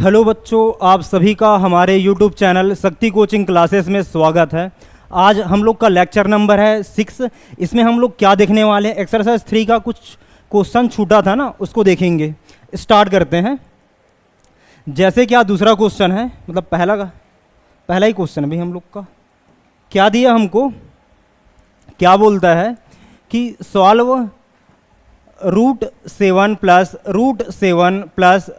Hello बच्चों, आप सभी का हमारे YouTube चैनल शक्ति कोचिंग क्लासेस में स्वागत है। आज हम लोग का लेक्चर नंबर है 6। इसमें हम लोग क्या देखने वाले हैं, एक्सरसाइज 3 का कुछ क्वेश्चन छूटा था ना, उसको देखेंगे। स्टार्ट करते हैं। जैसे क्या दूसरा क्वेश्चन है, मतलब पहला ही क्वेश्चन है भाई हम लोग का। क्या दिया हमको, क्या बोलता है कि solve √7 plus √7 plus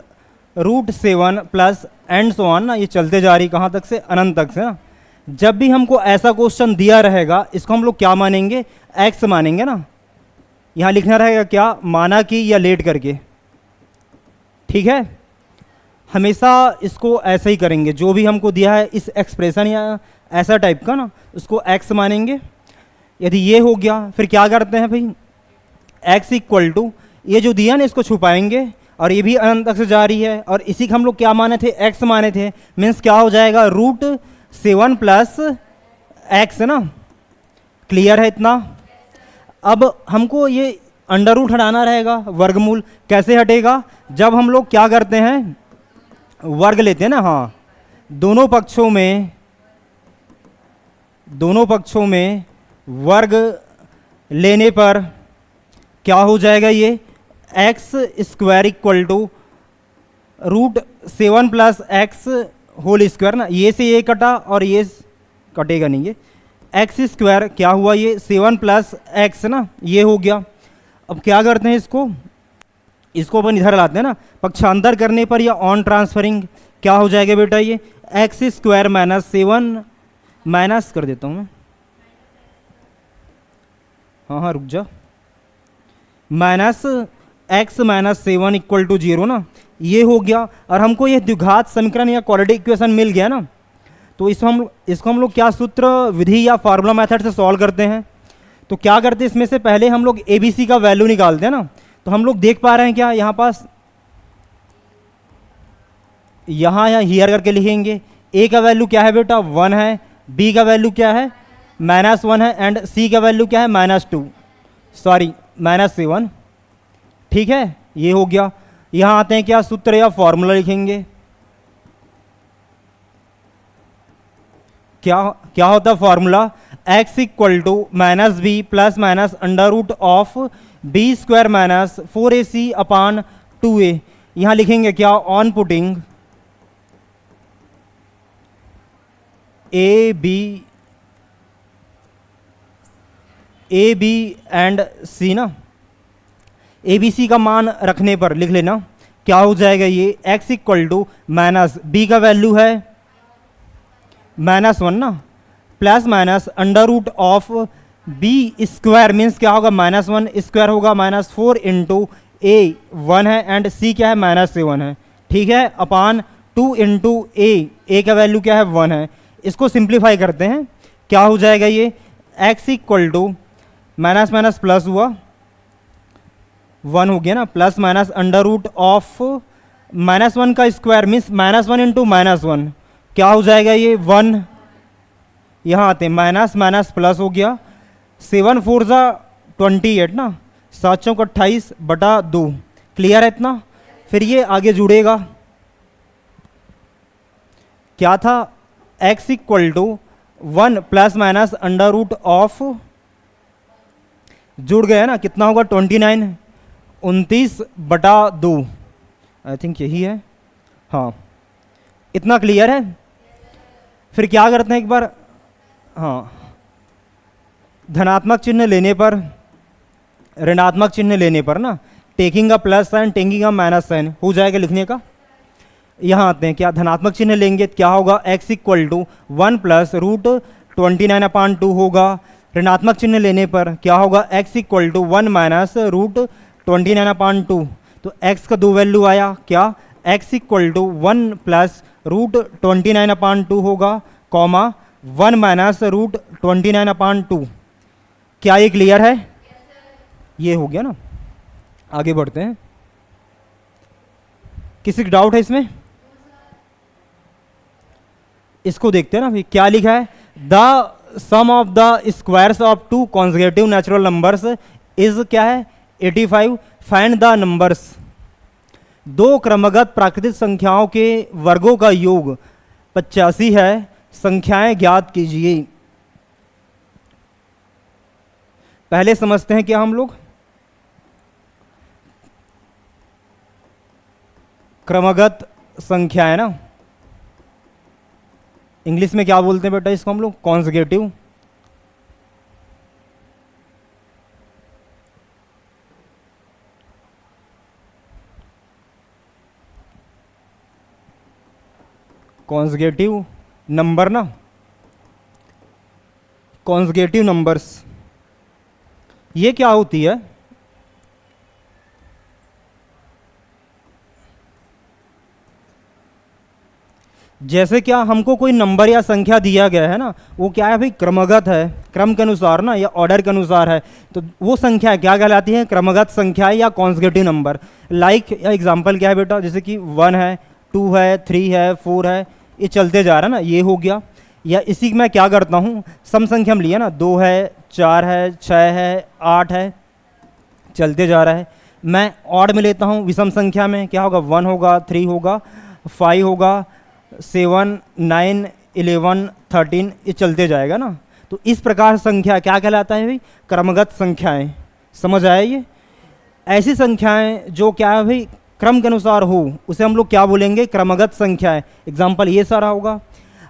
√7 plus and so on ना, ये चलते जा रही कहाँ तक से, अनंत तक से ना। जब भी हमको ऐसा क्वेश्चन दिया रहेगा, इसको हम लोग क्या मानेंगे, एक्स मानेंगे ना। यहाँ लिखना रहेगा क्या, माना कि या लेट करके, ठीक है। हमेशा इसको ऐसे ही करेंगे, जो भी हमको दिया है इस एक्सप्रेशन या ऐसा टाइप का ना, उसको एक्स मानेंगे। यदि ये हो गया, फिर क्या करते हैं भाई, एक्स इक्वल टू ये जो दिया ना, इसको छुपाएंगे और ये भी अनंत तक से जा रही है, और इसी का हम लोग क्या माने थे, एक्स माने थे। मीन्स क्या हो जाएगा, √7 प्लस एक्स ना। क्लियर है इतना। अब हमको ये अंडर रूट हटाना रहेगा, वर्गमूल। कैसे हटेगा, जब हम लोग क्या करते हैं, वर्ग लेते हैं ना। हाँ, दोनों पक्षों में वर्ग लेने पर क्या हो जाएगा, ये x square equal to √7 plus x whole square ना। ये से ये कटा और ये कटेगा नहीं, ये एक्स स्क्वायर क्या हुआ, ये 7 प्लस एक्स ना, ये हो गया। अब क्या करते हैं, इसको अपन इधर लाते हैं ना, पक्षांतर करने पर या ऑन ट्रांसफरिंग क्या हो जाएगा बेटा, ये एक्स स्क्वायर माइनस 7 माइनस कर देता हूँ मैं। हाँ रुक जा, minus x minus 7 equal to 0 ना, ये हो गया। और हमको ये द्विघात समीकरण या क्वाड्रेटिक इक्वेशन मिल गया ना, तो इसको हम लोग क्या सूत्र विधि या फार्मूला मेथड से सॉल्व करते हैं। तो क्या करते हैं, इसमें से पहले हम लोग ABC का वैल्यू निकालते हैं ना। तो हम लोग देख पा रहे हैं क्या, यहाँ पास यहाँ या हियर करके लिखेंगे। A का वैल्यू क्या है बेटा, 1 है। B का वैल्यू क्या है, -1 है। एंड C का वैल्यू क्या है, -7। ठीक है, ये हो गया। यहाँ आते हैं क्या, सूत्र या फॉर्मूला लिखेंगे। क्या होता है formula, x equal to -b plus minus √b square minus 4ac upon 2a। यहाँ लिखेंगे क्या, on putting a b and c ना, ABC का मान रखने पर लिख लेना, क्या हो जाएगा, ये x equal to minus b का वैल्यू है -1 ना, plus minus √b square means क्या होगा, -1 स्क्वायर होगा, -4 इंटू a 1 है एंड c क्या है, -7 है। ठीक है, अपान 2 इंटू a का वैल्यू क्या है, 1 है। इसको सिंप्लीफाई करते हैं, क्या हो जाएगा, ये x equal to minus minus plus हुआ, 1 हो गया ना, प्लस माइनस -1 का स्क्वायर मीन्स -1 इंटू -1 क्या हो जाएगा, ये 1। यहाँ आते हैं, माइनस माइनस प्लस हो गया, 7 4 28 ना, 7 चौक 28/2। क्लियर है इतना। फिर ये आगे जुड़ेगा, क्या था, x equal to 1 plus minus √ जुड़ गया ना, कितना होगा, 29 29/2। आई थिंक यही है, हाँ इतना। क्लियर है। फिर क्या करते हैं एक बार, हाँ धनात्मक चिन्ह लेने पर, ऋणात्मक चिन्ह लेने पर ना, टेकिंग का प्लस साइन टेकिंग का माइनस साइन हो जाएगा लिखने का। यहाँ आते हैं, क्या धनात्मक चिन्ह लेंगे क्या होगा, x इक्वल टू 1 प्लस √29/2 होगा। ऋणात्मक चिन्ह लेने पर क्या होगा, x इक्वल टू 1 माइनस √29/2। तो x का 2 वैल्यू आया, क्या x इक्वल टू 1 प्लस √29/2 होगा, कॉमा 1 माइनस √29/2। क्या ये क्लियर है, ये हो गया ना। आगे बढ़ते हैं, किसी डाउट है इसमें, इसको देखते हैं ना। भाई क्या लिखा है, the sum of the squares of 2 consecutive natural numbers is क्या है, 85। Find the numbers. दो क्रमगत प्राकृतिक संख्याओं के वर्गों का योग 85 है, संख्याएं ज्ञात कीजिए। पहले समझते हैं क्या हम लोग क्रमगत संख्याएं ना, इंग्लिश में क्या बोलते हैं बेटा इसको हम लोग, कॉन्सेक्यूटिव। कॉन्सेक्यूटिव नंबर ना, कॉन्सेक्यूटिव नंबर्स, ये क्या होती है? जैसे क्या हमको कोई नंबर या संख्या दिया गया है ना, वो क्या है भाई, क्रमगत है, क्रम के अनुसार ना, या ऑर्डर के अनुसार है, तो वो संख्या क्या कहलाती है, क्रमगत संख्या या कॉन्सेक्यूटिव नंबर। लाइक एग्जांपल क्या है बेटा, जैसे कि 1 है, 2 है, 3 है, 4 है, ये चलते जा रहा है ना, ये हो गया। या इसी में क्या करता हूँ, सम संख्या हम लिए ना, 2 है, 4 है, 6 है, 8 है, चलते जा रहा है। मैं ऑड में लेता हूँ, विषम संख्या में क्या होगा, 1 होगा, 3 होगा, 5 होगा, 7, 9, 11, 13, ये चलते जाएगा ना। तो इस प्रकार संख्या क्या कहलाता है भाई, क्रमगत संख्याएं। समझ आया ये? ऐसी संख्याएं जो क्या है भाई, क्रम के अनुसार हो, उसे हम लोग क्या बोलेंगे, क्रमगत संख्याएं। एग्जाम्पल ये सारा होगा।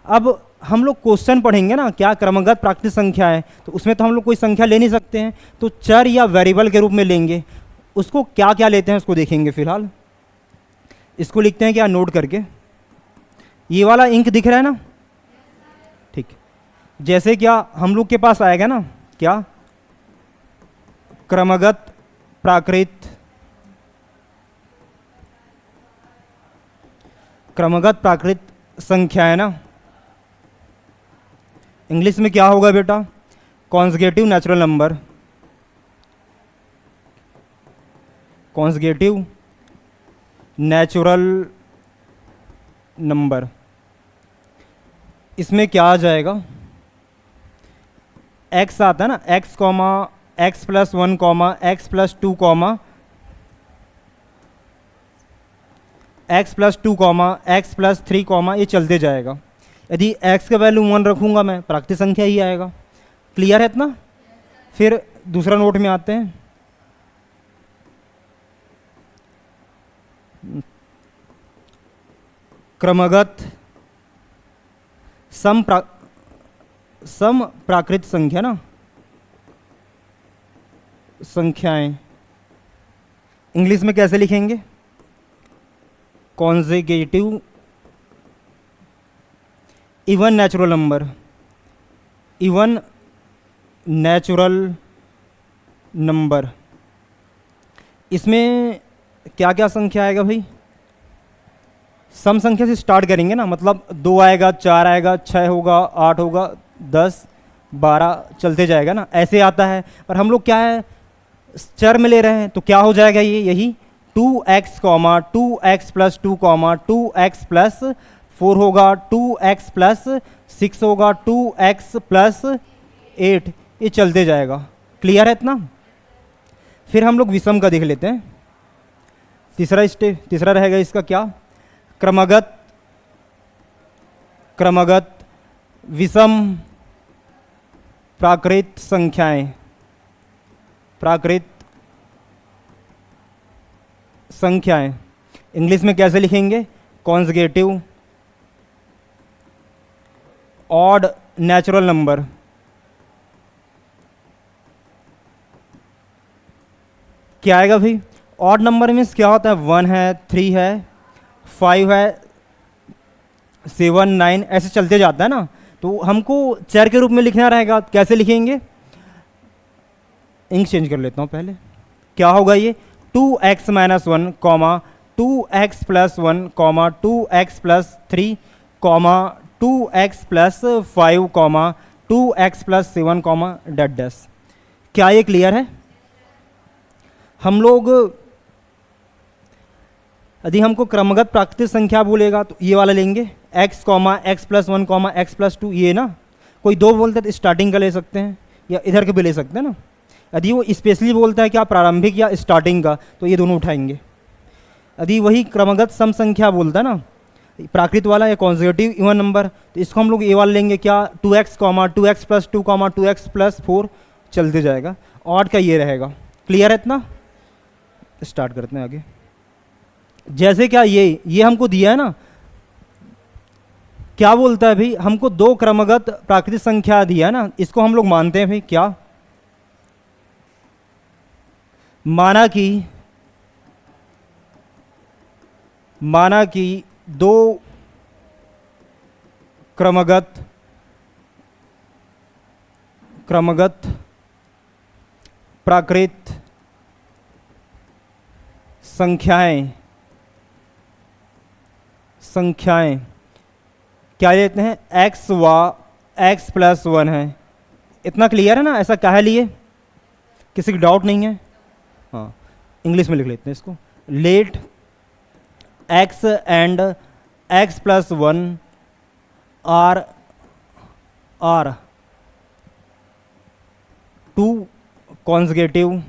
अब हम लोग क्वेश्चन पढ़ेंगे ना, क्या क्रमगत प्राकृतिक संख्या है, तो उसमें तो हम लोग कोई संख्या ले नहीं सकते हैं, तो चर या वेरिएबल के रूप में लेंगे। उसको क्या क्या लेते हैं उसको देखेंगे। फिलहाल इसको लिखते हैं क्या, नोट करके। ये वाला इंक दिख रहा है ना, ठीक। जैसे क्या हम लोग के पास आएगा ना, क्या क्रमगत प्राकृत, क्रमगत प्राकृत संख्या है ना, इंग्लिश में क्या होगा बेटा, consecutive natural number. Consecutive natural number, इसमें क्या आ जाएगा, x आता है ना, x comma x plus 1 comma x plus 2 comma x plus 2 comma x plus 3 comma, ये चलते जाएगा। यदि x का वैल्यू 1 रखूंगा मैं, प्राकृतिक संख्या ही आएगा। क्लियर है इतना? फिर दूसरा नोट में आते हैं। क्रमगत सम प्राकृत संख्या ना, संख्याएं इंग्लिश में कैसे लिखेंगे, consecutive even natural number. Even natural number, इसमें क्या क्या संख्या आएगा भाई, सम संख्या से स्टार्ट करेंगे ना, मतलब 2 आएगा, 4 आएगा, 6 होगा, 8 होगा, 10, 12 चलते जाएगा ना, ऐसे आता है। पर हम लोग क्या है, चर में ले रहे हैं, तो क्या हो जाएगा ये, यही 2x comma 2x plus 2 comma 2x plus 4 होगा, 2x प्लस 6 होगा, 2x प्लस 8, ये चलते जाएगा। क्लियर है इतना? फिर हम लोग विषम का देख लेते हैं। तीसरा रहेगा इसका क्या, क्रमगत विषम प्राकृत संख्याएं। प्राकृत संख्याएं इंग्लिश में कैसे लिखेंगे, कॉन्सेक्यूटिव ऑड नेचुरल नंबर। क्या आएगा भाई, ऑड नंबर मीन्स क्या होता है, 1 है, 3 है, 5 है, 7, 9 ऐसे चलते जाता है ना। तो हमको चर के रूप में लिखना रहेगा, कैसे लिखेंगे, इंक चेंज कर लेता हूँ पहले। क्या होगा ये, 2x minus 1 comma 2x plus 1 comma 2x plus 3 comma 2x plus 5 comma 2x plus 7 comma that dash. क्या ये क्लियर है? हम लोग यदि हमको क्रमगत प्राकृतिक संख्या बोलेगा तो ये वाला लेंगे, x comma x plus 1 comma x plus 2, ये ना। कोई दो बोलते हैं तो स्टार्टिंग का ले सकते हैं या इधर के भी ले सकते हैं ना। यदि वो स्पेशली बोलता है क्या प्रारंभिक या स्टार्टिंग का, तो ये दोनों उठाएंगे। यदि वही क्रमगत सम संख्या बोलता है ना, प्राकृत वाला या कॉन्जिक्यूटिव इवन नंबर, तो इसको हम लोग ए वाला लेंगे क्या, 2x comma 2x plus 2 comma 2x plus 4 चलते जाएगा। ऑड का ये रहेगा। क्लियर है इतना? स्टार्ट करते हैं आगे। जैसे क्या ये हमको दिया है ना, क्या बोलता है भाई, हमको दो क्रमगत प्राकृतिक संख्या दिया है ना, इसको हम लोग मानते हैं भाई क्या, माना कि दो क्रमगत प्राकृत संख्याएं क्या लेते हैं, x प्लस 1 है। इतना क्लियर है ना? ऐसा कह लिए, किसी की डाउट नहीं है? हाँ, इंग्लिश में लिख लेते हैं इसको। Let x and x plus 1 are two consecutive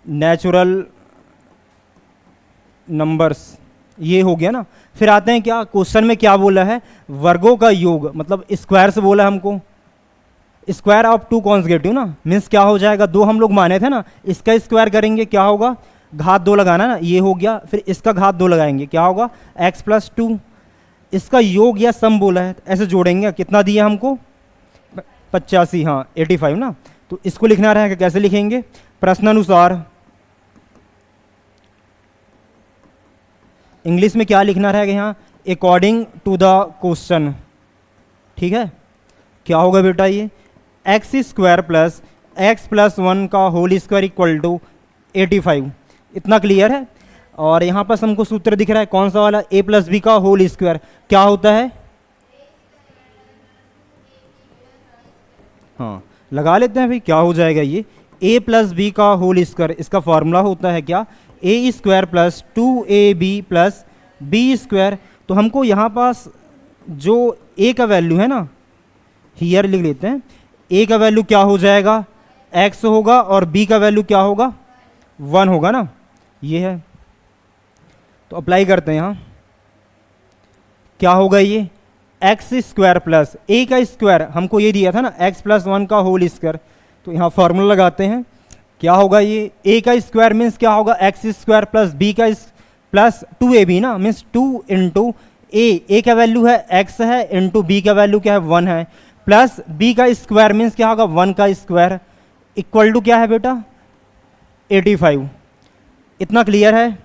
natural numbers, ये हो गया ना। फिर आते हैं क्या, क्वेश्चन में क्या बोला है, वर्गों का योग, मतलब स्क्वायर से बोला है हमको, स्क्वायर ऑफ टू कॉन्जिक्यूटिव ना, मीन्स क्या हो जाएगा, दो हम लोग माने थे ना, इसका स्क्वायर करेंगे क्या होगा, घात 2 लगाना ना, ये हो गया। फिर इसका घात 2 लगाएंगे, क्या होगा, x प्लस 2। इसका योग या सम बोला है, ऐसे जोड़ेंगे। कितना दिया हमको, 85, हाँ 85 ना। तो इसको लिखना रहेगा, कैसे लिखेंगे, प्रश्नानुसार। इंग्लिश में क्या लिखना रहेगा यहाँ, अकॉर्डिंग टू द क्वेश्चन। ठीक है, क्या होगा बेटा, ये x square plus x plus 1 का होल स्क्वायर इक्वल टू 85। इतना क्लियर है? और यहाँ पर हमको सूत्र दिख रहा है, कौन सा वाला, a प्लस बी का होल स्क्वायर क्या होता है, हाँ लगा लेते हैं भाई, क्या हो जाएगा ये, a प्लस बी का होल स्क्वायर, इसका फॉर्मूला होता है क्या, a square plus 2ab plus B square. तो हमको यहाँ पास जो a का वैल्यू है ना, हियर लिख लेते हैं, a का वैल्यू क्या हो जाएगा, x होगा, और b का वैल्यू क्या होगा, 1 होगा ना, ये है। तो अप्लाई करते हैं यहाँ, क्या होगा ये, एक्स स्क्वायर प्लस ए का स्क्वायर हमको ये दिया था ना, x प्लस 1 का होल स्क्वायर। तो यहाँ फॉर्मूला लगाते हैं, क्या होगा ये, a का स्क्वायर मीन्स क्या होगा, एक्स स्क्वायर प्लस बी का प्लस 2ab ना, मीन्स 2 इंटू ए का वैल्यू है x है, इंटू बी का वैल्यू क्या है 1 है, प्लस b का स्क्वायर मीन्स क्या होगा 1 का स्क्वायर, इक्वल टू क्या है बेटा 85। इतना क्लियर है?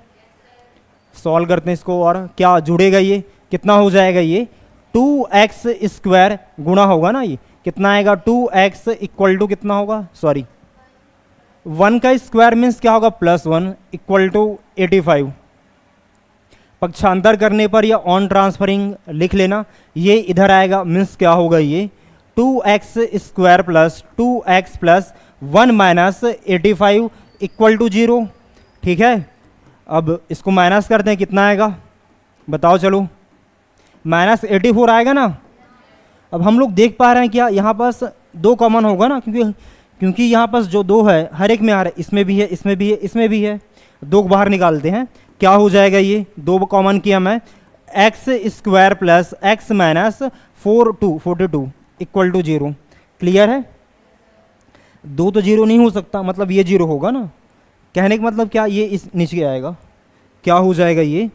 सॉल्व करते हैं इसको, और क्या जुड़ेगा ये, कितना हो जाएगा ये, 2x स्क्वायर गुणा होगा ना, ये कितना आएगा, 2x इक्वल टू कितना होगा, सॉरी 1 का स्क्वायर मीन्स क्या होगा, प्लस 1 इक्वल टू 85। पक्षांतर करने पर या ऑन ट्रांसफरिंग लिख लेना, ये इधर आएगा, मीन्स क्या होगा ये, 2x square plus 2x plus 1 minus 85 equal to 0। ठीक है, अब इसको माइनस करते हैं, कितना आएगा बताओ, चलो माइनस 84 आएगा ना। अब हम लोग देख पा रहे हैं क्या, यहाँ पास 2 कॉमन होगा ना, क्योंकि यहाँ पास जो 2 है हर एक में आ रहा है, इसमें भी है, इसमें भी है, इसमें भी है, 2 बाहर निकालते हैं, क्या हो जाएगा ये, 2 कॉमन किया मैं, x square plus x minus 42 equal to 0। Clear है? 2 तो 0 नहीं हो सकता, मतलब ये 0 होगा ना, कहने का मतलब क्या, ये इस नीचे आएगा, क्या हो जाएगा ये,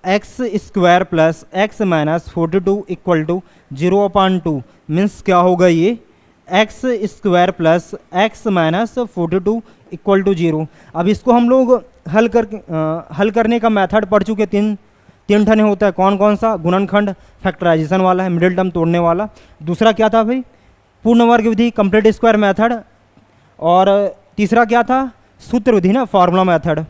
x square plus x minus 42 equal to 0/2 means क्या होगा ये, x square plus x minus 42 equal to 0। अब इसको हम लोग हल करने का मेथड पढ़ चुके, तीन ठने होता है, कौन कौन सा, गुणनखंड, फैक्टराइजेशन वाला है, मिडिल टर्म तोड़ने वाला, दूसरा क्या था भाई, पूर्ण वर्ग विधि, कंप्लीट स्क्वायर मेथड, और तीसरा क्या था, सूत्र विधि ना, फार्मूला मेथड।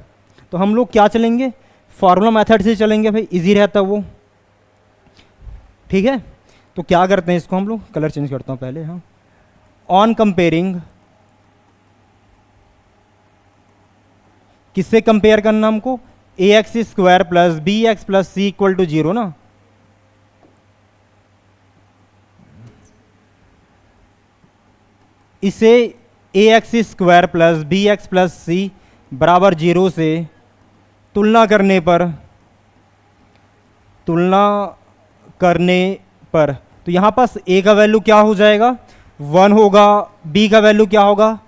तो हम लोग क्या चलेंगे, फार्मूला मेथड से चलेंगे भाई, इजी रहता है वो। ठीक है, तो क्या करते हैं इसको हम लोग, कलर चेंज करता हूँ पहले, हाँ, ऑन कंपेयरिंग, किससे कंपेयर करना हमको, a x square plus b x plus c equal to 0 ना, इसे a x square plus b x plus c बराबर 0 से तुलना करने पर तो यहाँ पास ए का वैल्यू क्या हो जाएगा 1 होगा, बी का वैल्यू क्या होगा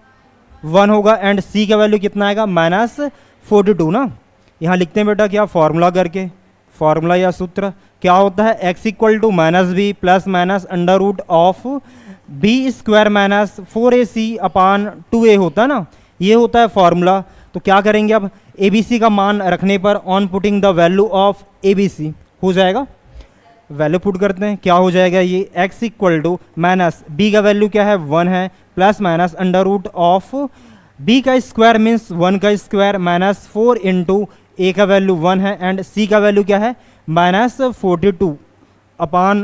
1 होगा एंड सी का वैल्यू कितना आएगा -42 ना। यहाँ लिखते हैं बेटा क्या फॉर्मूला करके, फॉर्मूला या सूत्र क्या होता है x equal to minus B plus minus under root of B square minus 4ac upon 2a होता है ना, ये होता है फॉर्मूला। तो क्या करेंगे अब abc का मान रखने पर on putting the value of abc हो जाएगा, वैल्यू पुट करते हैं क्या हो जाएगा ये x equal to minus B का वैल्यू क्या है 1 है plus minus under root of b का स्क्वायर मीन्स 1 का स्क्वायर माइनस 4 इंटू ए का वैल्यू 1 है एंड सी का वैल्यू क्या है -42 अपान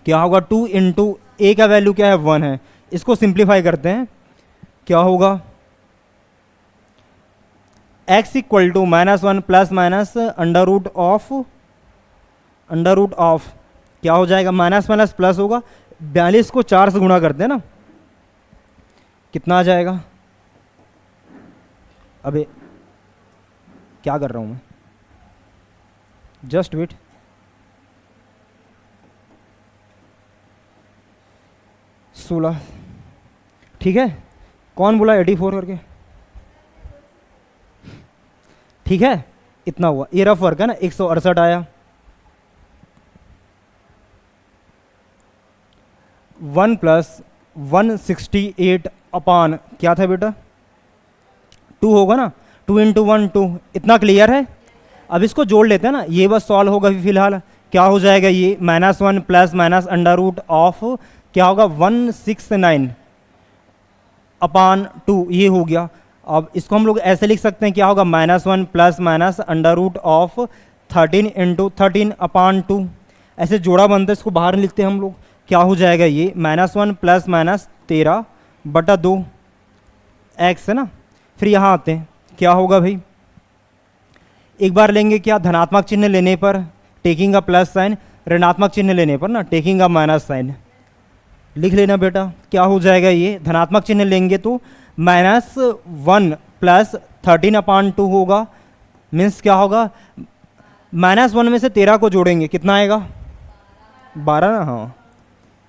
क्या होगा 2 इंटू ए का वैल्यू क्या है 1 है। इसको सिंप्लीफाई करते हैं क्या होगा x equal to -1 plus minus under root of क्या हो जाएगा माइनस माइनस प्लस होगा, 42 को 4 से गुणा करते हैं ना, कितना आ जाएगा। अबे क्या कर रहा हूं मैं, जस्ट वेट, सोलह, ठीक है। कौन बोला 84 करके, ठीक है इतना हुआ, ये रफ वर्क है ना। 168 आया, 1 प्लस 168 अपान क्या था बेटा 2 होगा ना, 2 इंटू 1 2, इतना क्लियर है। अब इसको जोड़ लेते हैं ना, ये बस सॉल्व होगा फिलहाल, क्या हो जाएगा ये -1 plus minus under root of क्या होगा 169 अपान 2, ये हो गया। अब इसको हम लोग ऐसे लिख सकते हैं क्या होगा -1 plus minus under root of 13 into 13 upon 2, ऐसे जोड़ा बनता है, इसको बाहर लिखते हैं हम लोग क्या हो जाएगा ये -1 प्लस माइनस 13 बटा 2 एक्स है ना। फिर यहाँ आते हैं क्या होगा भाई, एक बार लेंगे क्या धनात्मक चिन्ह लेने पर टेकिंग अ प्लस साइन, ऋणात्मक चिन्ह लेने पर ना टेकिंग अ माइनस साइन, लिख लेना बेटा क्या हो जाएगा ये धनात्मक चिन्ह लेंगे तो -1 प्लस 13 अपान 2 होगा, मीन्स क्या होगा -1 में से 13 को जोड़ेंगे कितना आएगा 12 ना, हाँ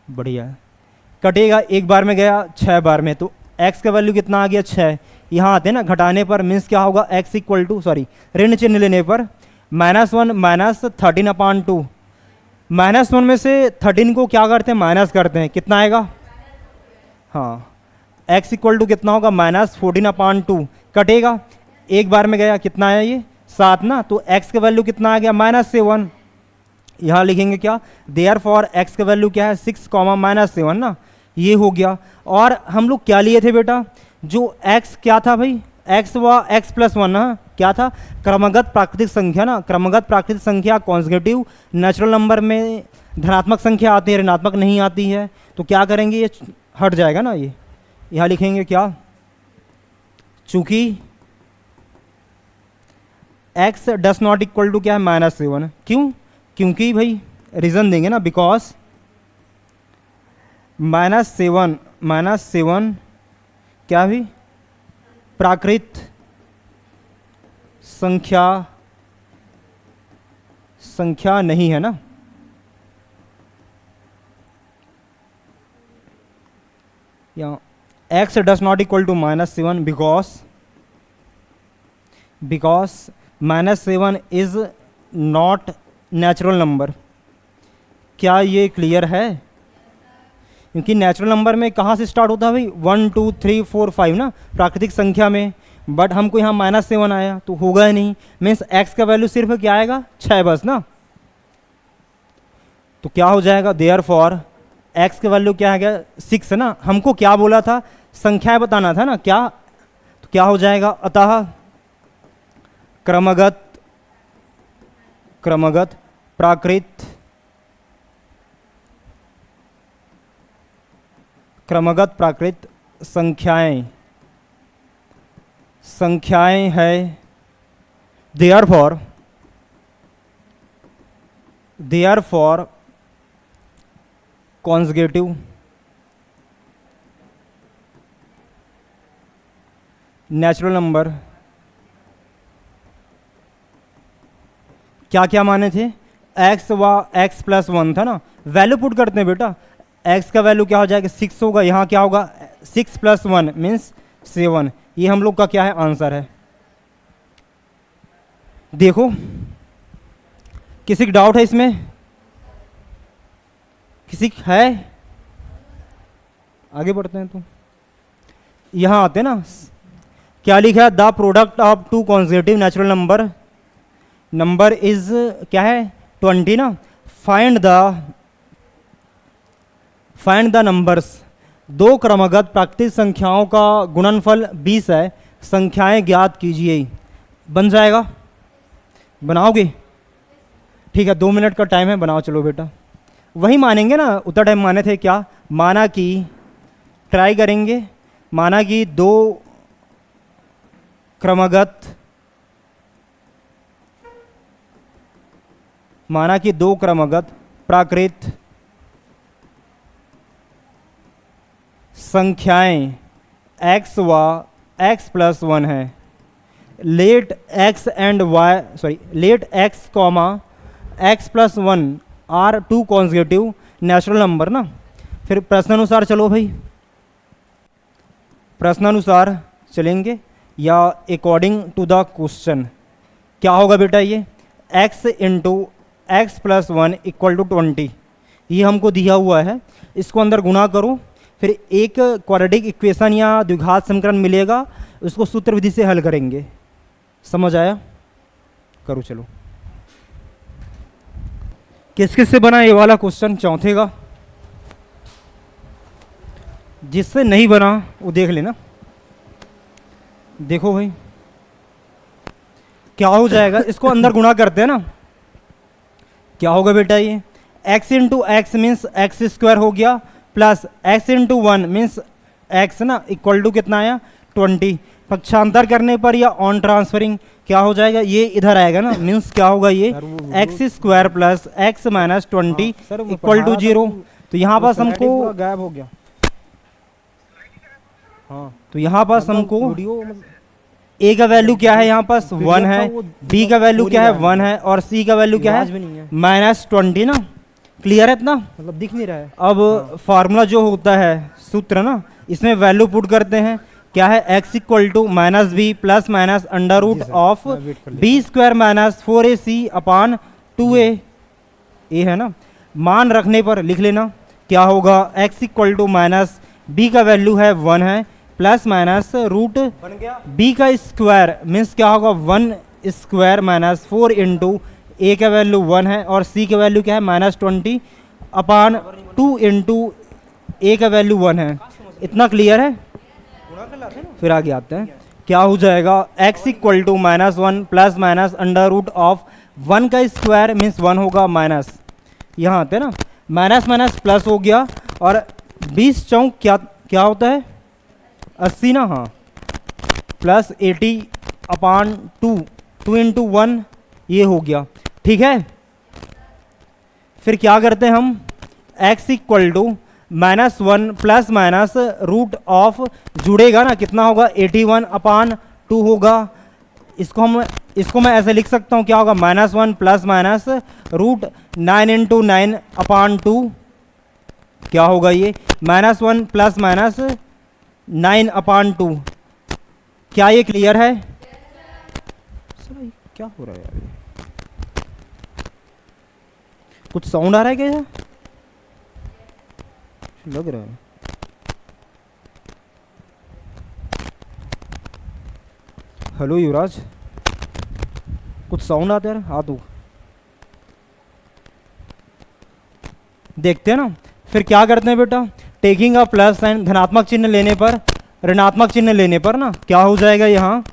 बढ़िया है। कटेगा एक बार में गया 6 बार में, तो x का वैल्यू कितना आ गया 6। यहाँ आते हैं ना घटाने पर, मीन्स क्या होगा x इक्वल टू सॉरी ऋण चिन्ह लेने पर -1 माइनस 13 अपान 2, -1 में से 13 को क्या करते हैं माइनस करते हैं, कितना आएगा, हाँ x इक्वल टू कितना होगा -14 अपान 2, कटेगा एक बार में गया कितना आया ये 7 ना, तो x का वैल्यू कितना आ गया -7। यहाँ लिखेंगे क्या देयर फॉर x का वैल्यू क्या है 6, -7 ना, ये हो गया। और हम लोग क्या लिए थे बेटा, जो x क्या था भाई x व x प्लस 1 ना, क्या था क्रमगत प्राकृतिक संख्या ना, क्रमगत प्राकृतिक संख्या कॉन्जिक्यूटिव नेचुरल नंबर में धनात्मक संख्या आती है ऋणात्मक नहीं आती है, तो क्या करेंगे ये हट जाएगा ना, ये यहाँ लिखेंगे क्या चूंकि x does not equal to क्या है -7, क्यों, क्योंकि भाई रीजन देंगे ना बिकॉज -7 क्या भी प्राकृत संख्या नहीं है ना, यहाँ x does not equal to -7 because -7 is not natural number. क्या ये क्लियर है, क्योंकि नेचुरल नंबर में कहाँ से स्टार्ट होता है भाई 1 2 3 4 5 ना प्राकृतिक संख्या में, बट हमको यहाँ -7 आया तो होगा ही नहीं, मीन्स x का वैल्यू सिर्फ क्या आएगा 6 बस ना, तो क्या हो जाएगा देयर फॉर x का वैल्यू क्या आ गया 6 है ना, हमको क्या बोला था संख्याएं बताना था ना क्या, तो क्या हो जाएगा अतः क्रमगत प्राकृत संख्याएं है, देयरफॉर कॉन्जुगेटिव नेचुरल नंबर क्या क्या माने थे, एक्स व एक्स प्लस वन था ना, वैल्यू पुट करते हैं बेटा, एक्स का वैल्यू क्या हो जाएगा 6 होगा, यहाँ क्या होगा 6 + 1 मीन्स 7, ये हम लोग का क्या है आंसर है। देखो किसी की डाउट है इसमें, किसी की है, आगे बढ़ते हैं। तो यहाँ आते हैं ना, क्या लिखा है, the product of two consecutive natural number is क्या है 20 ना, फाइंड द नंबर्स, दो क्रमगत प्राकृतिक संख्याओं का गुणनफल 20 है, संख्याएं ज्ञात कीजिए। बन जाएगा, बनाओगे? ठीक है, 2 मिनट का टाइम है, बनाओ चलो बेटा। वही मानेंगे ना, उतना टाइम माने थे क्या, माना कि ट्राई करेंगे, माना कि दो क्रमगत प्राकृत संख्याएं x व x + 1 है, let x comma x + 1 are two consecutive natural number ना। फिर प्रश्नानुसार चलो भाई, प्रश्नानुसार चलेंगे या अकॉर्डिंग टू द क्वेश्चन। क्या होगा बेटा, ये x × x + 1 = 20, ये हमको दिया हुआ है, इसको अंदर गुणा करो, फिर एक क्वाड्रेटिक इक्वेशन या द्विघात समीकरण मिलेगा, उसको सूत्र विधि से हल करेंगे। समझ आया? करो चलो। किस किस से बना ये वाला क्वेश्चन चौथे का? जिससे नहीं बना वो देख लेना। देखो भाई क्या हो जाएगा, इसको अंदर गुणा करते हैं ना, क्या होगा बेटा, ये x × x मीन्स x² हो गया, प्लस x × 1 मीन्स x ना, इक्वल टू कितना आया 20। पक्षांतर करने पर या ऑन ट्रांसफरिंग क्या हो जाएगा, ये इधर आएगा ना, मीन्स क्या होगा, ये x² + x - 20 = 0। तो यहाँ पास हमको गायब हो गया। हाँ, तो यहाँ पास हमको a का वैल्यू क्या है, यहाँ पास 1 है, b का वैल्यू क्या है 1 है, और c का वैल्यू क्या है -20 ना। क्लियर है इतना? मतलब दिख नहीं रहा है। अब फार्मूला जो होता है, सूत्र ना, इसमें वैल्यू पुट करते हैं, क्या है x = -b + √b² - 4ac/2a, ये है ना। मान रखने पर लिख लेना, क्या होगा, x = b का वैल्यू है 1 है, प्लस माइनस रूट b का स्क्वायर मीन्स क्या होगा 1² - 4 × a का वैल्यू 1 है और c का वैल्यू क्या है -20/2 × a का वैल्यू 1 है। इतना क्लियर है? फिर आगे आते हैं, क्या हो जाएगा, x = -1 ± √1 का स्क्वायर मीन्स 1 होगा माइनस, यहाँ आते हैं ना, माइनस माइनस प्लस हो गया, और 20 चौक क्या होता है 80 ना, हाँ, प्लस 80/2 2 × 1 ये हो गया। ठीक है, फिर क्या करते हैं हम, x = -1 ± जुड़ेगा ना, कितना होगा 81/2 होगा। इसको मैं ऐसे लिख सकता हूँ, क्या होगा -1 ± √9 × 9/2, क्या होगा ये -1 ± 9/2। क्या ये क्लियर है? क्या हो रहा है यार, कुछ साउंड आ रहा है क्या, लग रहा है। हेलो युवराज, कुछ साउंड आता है? हाँ, तो देखते हैं ना। फिर क्या करते हैं बेटा, टेकिंग अ प्लस साइन, धनात्मक चिन्ह लेने पर, ऋणात्मक चिन्ह लेने पर ना क्या हो जाएगा, यहाँ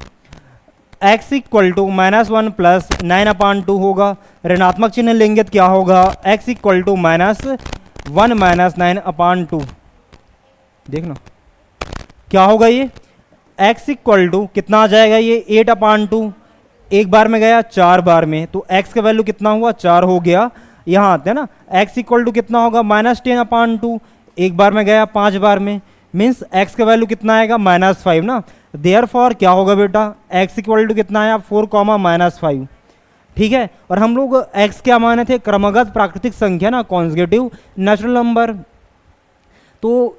x = -1 + 9/2 होगा। ऋणात्मक चिन्ह लेंगे तो क्या होगा, x = -1 - 9/2। देखना क्या होगा, ये x = कितना आ जाएगा, ये 8/2, एक बार में गया 4 बार में, तो x का वैल्यू कितना हुआ 4 हो गया। यहाँ आते हैं ना, x = कितना होगा -10/2, एक बार में गया 5 बार में, मीन्स x का वैल्यू कितना आएगा -5 ना। देयरफॉर क्या होगा बेटा, x इक्वल टू कितना है, 4, ठीक है। और हम लोग x क्या माने थे, क्रमगत प्राकृतिक संख्या ना, कॉन्जिक्यूटिव नेचुरल नंबर। तो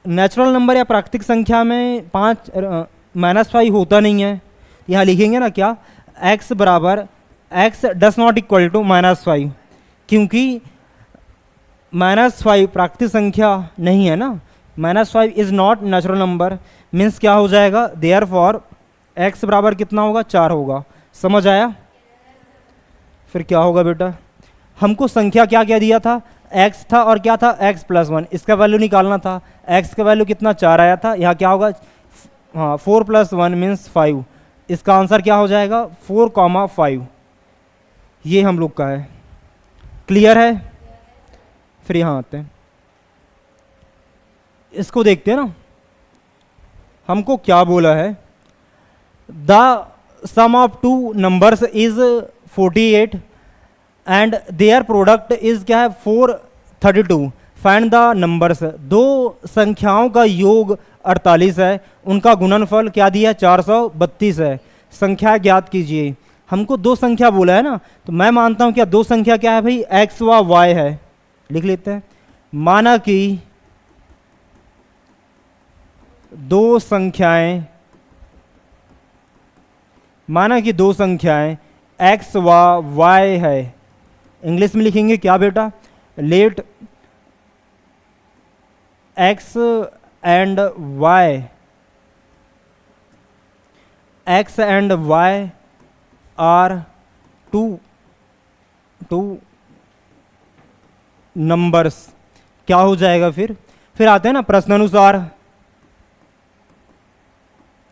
नेचुरल नंबर या प्राकृतिक संख्या में 5 होता नहीं है। यहाँ लिखेंगे ना क्या, x बराबर x does not equal to -5, क्योंकि -5 प्राकृतिक संख्या नहीं है ना, -5 is not natural number. Means क्या हो जाएगा, देयरफॉर x बराबर कितना होगा, 4 होगा। समझ आया। फिर क्या होगा बेटा, हमको संख्या क्या क्या दिया था, x था और क्या था, x + 1, इसका वैल्यू निकालना था। x का वैल्यू कितना, 4 आया था। यहाँ क्या होगा, हाँ 4 + 1 मीन्स 5। इसका आंसर क्या हो जाएगा, 4, 5। ये हम लोग का है। क्लियर है। फिर यहाँ आते हैं, इसको देखते हैं ना, हमको क्या बोला है, the sum of 2 numbers is 48 and their product is क्या है, 432। फाइंड द नंबर्स, दो संख्याओं का योग 48 है, उनका गुणनफल क्या दिया है, 432 है। संख्या ज्ञात कीजिए। हमको दो संख्या बोला है ना, तो मैं मानता हूं क्या दो संख्या क्या है भाई, x व y है। लिख लेते हैं, माना कि दो संख्याएं x व y है। इंग्लिश में लिखेंगे क्या बेटा, let x and y are two numbers. क्या हो जाएगा फिर आते हैं ना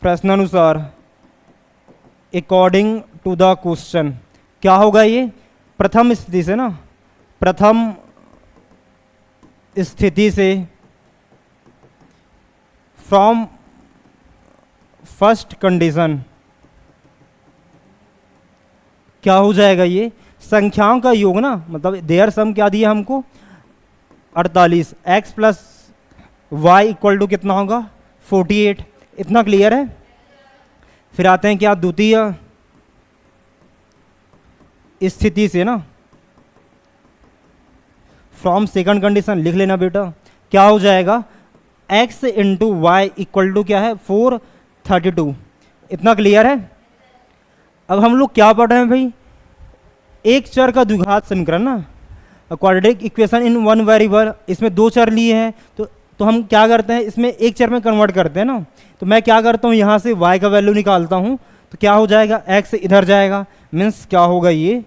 प्रश्नानुसार अकॉर्डिंग टू द क्वेश्चन। क्या होगा ये, प्रथम स्थिति से फ्रॉम फर्स्ट कंडीशन। क्या हो जाएगा ये, संख्याओं का योग ना, मतलब देयर सम क्या दिया हमको, 48, x + y इक्वल टू कितना होगा, 48। इतना क्लियर है। फिर आते हैं क्या, द्वितीय स्थिति से ना, फ्रॉम सेकंड कंडीशन। लिख लेना बेटा, क्या हो जाएगा, x × y इक्वल टू क्या है, 432। इतना क्लियर है। अब हम लोग क्या पढ़ रहे हैं भाई, एक चर का द्विघात समीकरण ना, quadratic equation in one variable. इसमें दो चर लिए हैं, तो हम क्या करते हैं, इसमें एक चर में कन्वर्ट करते हैं ना। तो मैं क्या करता हूँ, यहाँ से y का वैल्यू निकालता हूँ, तो क्या हो जाएगा, x इधर जाएगा। मीन्स क्या होगा ये,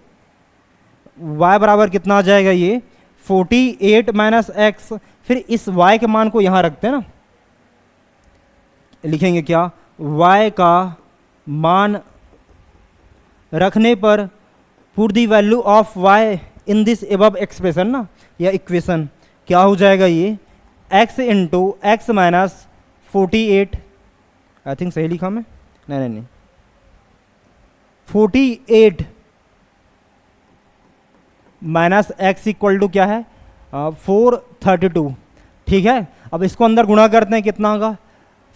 y बराबर कितना आ जाएगा ये, 48 - x। फिर इस y के मान को यहाँ रखते हैं ना, लिखेंगे क्या, y का मान रखने पर put the value of y in this above expression ना, या इक्वेशन। क्या हो जाएगा ये, x × x - 48। आई थिंक सही लिखा मैं, नहीं 48 माइनस x इक्वल टू क्या है, 432। ठीक है। अब इसको अंदर गुणा करते हैं, कितना होगा,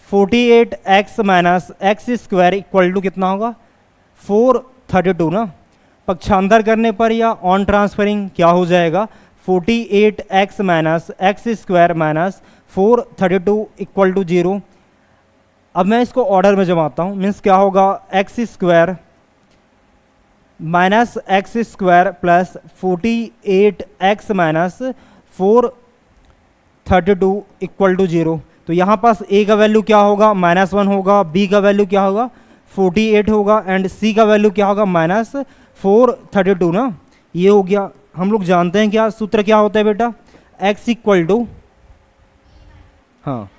48x - x² इक्वल टू कितना होगा, 432 ना। पक्षांतर करने पर या ऑन ट्रांसफरिंग क्या हो जाएगा, 48x - x² - 432 इक्वल टू 0। अब मैं इसको ऑर्डर में जमाता हूँ। मीन्स क्या होगा, x² - x² plus 48x - 432 equal to 0। तो यहाँ पास a का वैल्यू क्या होगा, -1 होगा, b का वैल्यू क्या होगा, 48 होगा, एंड c का वैल्यू क्या होगा, -432 ना। ये हो गया। हम लोग जानते हैं क्या सूत्र क्या होता है बेटा, x इक्वल टू हाँ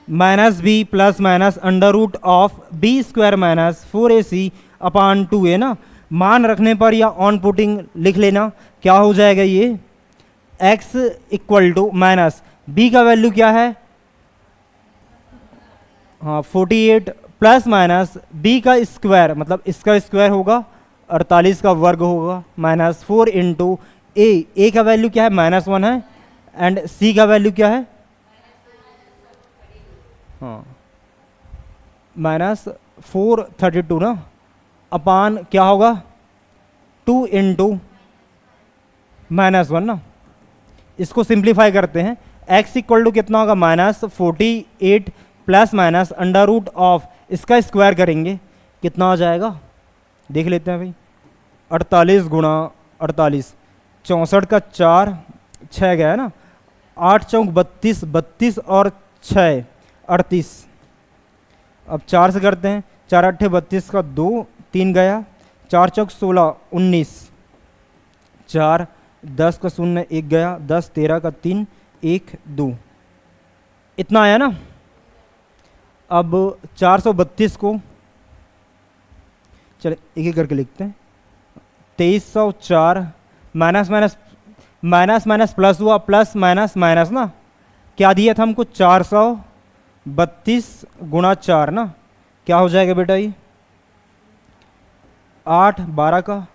-b plus minus √(b² - 4ac/2a ना। मान रखने पर या ऑन पुटिंग लिख लेना। क्या हो जाएगा ये, x equal to minus b का वैल्यू क्या है, हाँ 48 प्लस माइनस b का स्क्वायर, मतलब इसका स्क्वायर होगा 48 का वर्ग होगा, -4 × a का वैल्यू क्या है, -1 है, एंड c का वैल्यू क्या है, हाँ -432 ना, अपान क्या होगा 2 इंटू -1 ना। इसको सिंप्लीफाई करते हैं, x इक्वल टू कितना होगा -48 plus minus under root of, इसका स्क्वायर करेंगे कितना हो जाएगा, देख लेते हैं भाई। 48 गुणा 48, 64 का 4, 6 गया है ना, 8 चौक 32, 32 और 6 38। अब 4 से करते हैं, 4 अट्ठे 32 का 2, 3 गया, 4 चौक 16, 19, 4 10 का 0 1 गया, 10 13 का 3 1 2, इतना आया ना। अब 432 को चले एक एक करके लिखते हैं, 2304 minus minus minus minus plus हुआ, प्लस माइनस माइनस ना, क्या दिया था हमको 432 गुणा 4 ना, क्या हो जाएगा बेटा ये 8 12 का,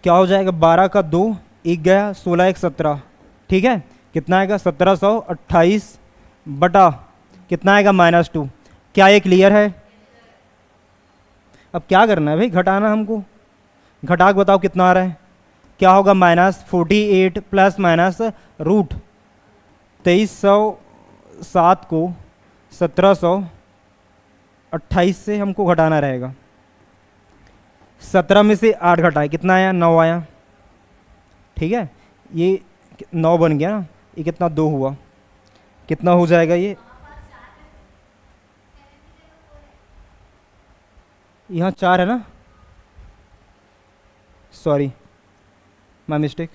क्या हो जाएगा 12 का 2 1 गया, 16 1 17, ठीक है, कितना आएगा 1728 बटा कितना आएगा -2। क्या ये क्लियर है? अब क्या करना है भाई, घटाना हमको, घटा के बताओ कितना आ रहा है, क्या होगा -48 प्लस माइनस रूट 2307 को 1728 से हमको घटाना रहेगा। 17 में से 8 घटाए कितना आया 9 आया, ठीक है, ये 9 बन गया ना, ये कितना 2 हुआ, कितना हो जाएगा ये, यहाँ 4 है ना, सॉरी माय मिस्टेक,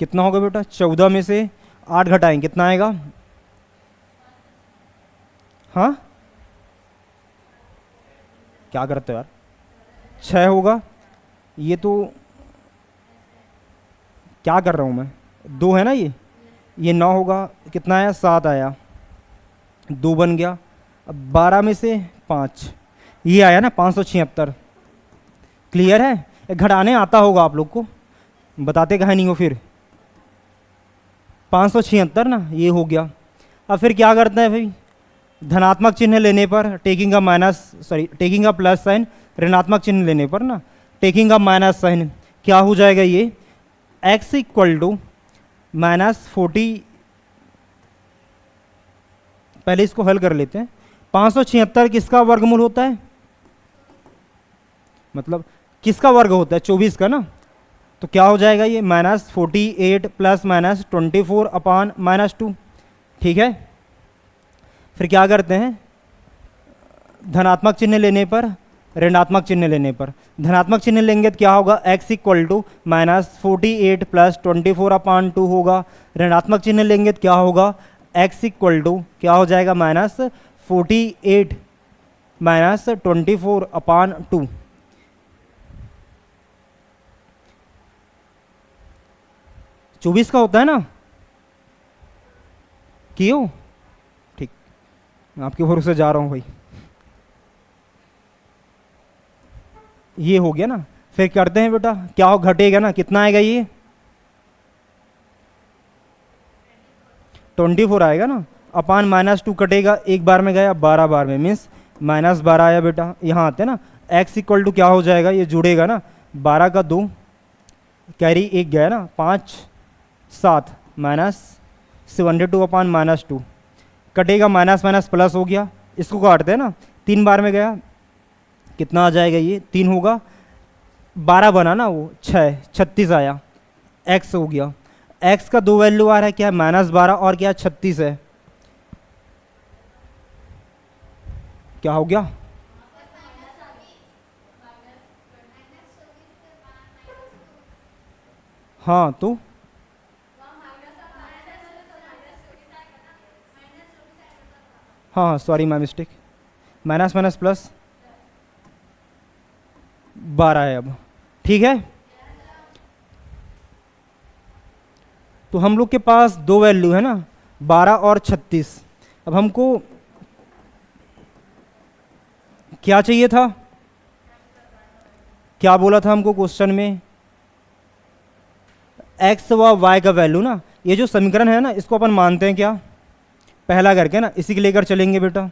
कितना होगा बेटा 14 में से 8 घटाएं कितना आएगा, हाँ क्या करते हो यार, 6 होगा, ये तो क्या कर रहा हूँ मैं, 2 है ना, ये 9 होगा, कितना आया 7 आया, 2 बन गया। अब 12 में से 5, ये आया ना 576, क्लियर है, घटाने आता होगा आप लोग को, बताते कहाँ नहीं हो फिर, 576 ना, ये हो गया। अब फिर क्या करते हैं भाई, धनात्मक चिन्ह लेने पर टेकिंग का टेकिंग का प्लस साइन, ऋणात्मक चिन्ह लेने पर ना टेकिंग का माइनस साइन, क्या हो जाएगा ये x इक्वल टू -40, पहले इसको हल कर लेते हैं। 576 किसका वर्गमूल होता है, मतलब किसका वर्ग होता है 24 का ना, तो क्या हो जाएगा ये -48 प्लस -24 अपान -2, ठीक है। फिर क्या करते हैं, धनात्मक चिन्ह लेने पर ऋणात्मक चिन्ह लेने पर, धनात्मक चिन्ह लेंगे तो क्या होगा x इक्वल टू -48 प्लस 24 अपान 2 होगा, ऋणात्मक चिन्ह लेंगे तो क्या होगा x इक्वल टू क्या हो जाएगा -48 -24 अपान 2, चौबीस का होता है ना, क्यों, ठीक, आपके भरोसे जा रहा हूं भाई, ये हो गया ना। फिर करते हैं बेटा, क्या हो घटेगा ना, कितना आएगा ये 24 आएगा ना, अपान -2 कटेगा, एक बार में गया 12 बार में, मीन्स -12 आया बेटा, यहाँ आते हैं ना, x इक्वल टू क्या हो जाएगा, ये जुड़ेगा ना, 12 का 2 कैरी 1 गया ना, 5 7 -72 अपान -2 कटेगा, माइनस माइनस प्लस हो गया, इसको काटते हैं ना, 3 बार में गया, कितना आ जाएगा ये 3 होगा, 12 बना ना वो 6 36 आया, x हो गया, x का 2 वैल्यू आ रहा है, क्या है -12 और क्या 36 है, क्या हो गया, हाँ तो हाँ sorry my mistake, minus minus plus 12 है अब, ठीक है। तो हम लोग के पास 2 वैल्यू है ना, 12 और 36, अब हमको क्या चाहिए था, क्या बोला था हमको क्वेश्चन में, एक्स व वाई का वैल्यू ना, ये जो समीकरण है ना इसको अपन मानते हैं क्या, पहला करके ना, इसी के लेकर चलेंगे बेटा।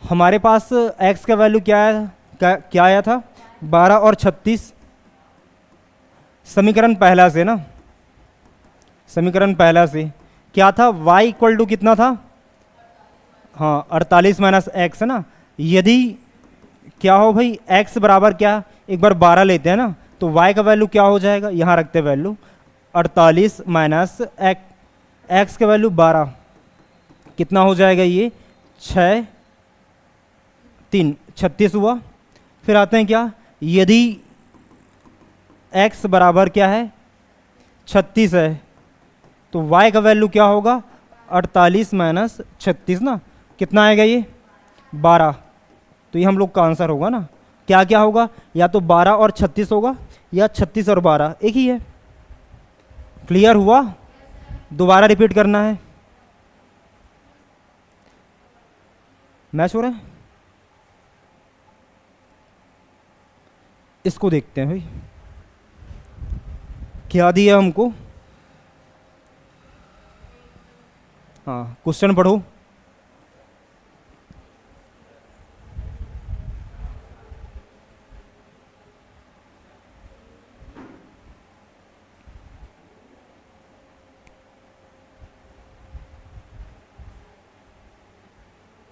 हमारे पास x का वैल्यू क्या है, क्या आया था, 12 और 36, समीकरण पहला से ना, समीकरण पहला से क्या था, y इक्वल टू कितना था, हाँ 48 माइनस एक्स है ना। यदि क्या हो भाई x बराबर क्या, एक बार 12 लेते हैं ना, तो y का वैल्यू क्या हो जाएगा, यहाँ रखते वैल्यू 48 माइनस एक्स का वैल्यू 12, कितना हो जाएगा ये 6 3 36 हुआ। फिर आते हैं क्या, यदि x बराबर क्या है 36 है, तो y का वैल्यू क्या होगा 48 माइनस 36 ना, कितना आएगा ये 12। तो ये हम लोग का आंसर होगा ना, क्या क्या होगा, या तो 12 और 36 होगा, या 36 और 12 एक ही है। क्लियर हुआ, दोबारा रिपीट करना है, मैच हो रहा है। इसको देखते हैं भाई, क्या दिया हमको, हाँ क्वेश्चन पढ़ो।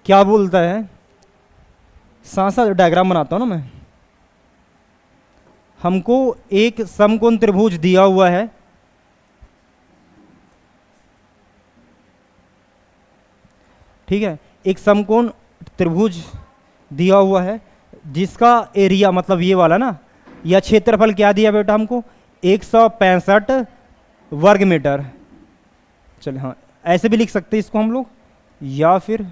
क्या बोलता है, साथ साथ डायग्राम बनाता हूं ना मैं। हमको एक समकोण त्रिभुज दिया हुआ है, ठीक है, एक समकोण त्रिभुज दिया हुआ है जिसका एरिया मतलब ये वाला ना, या क्षेत्रफल क्या दिया बेटा हमको 165 वर्ग मीटर। चलिए हाँ ऐसे भी लिख सकते हैं इसको हम लोग, या फिर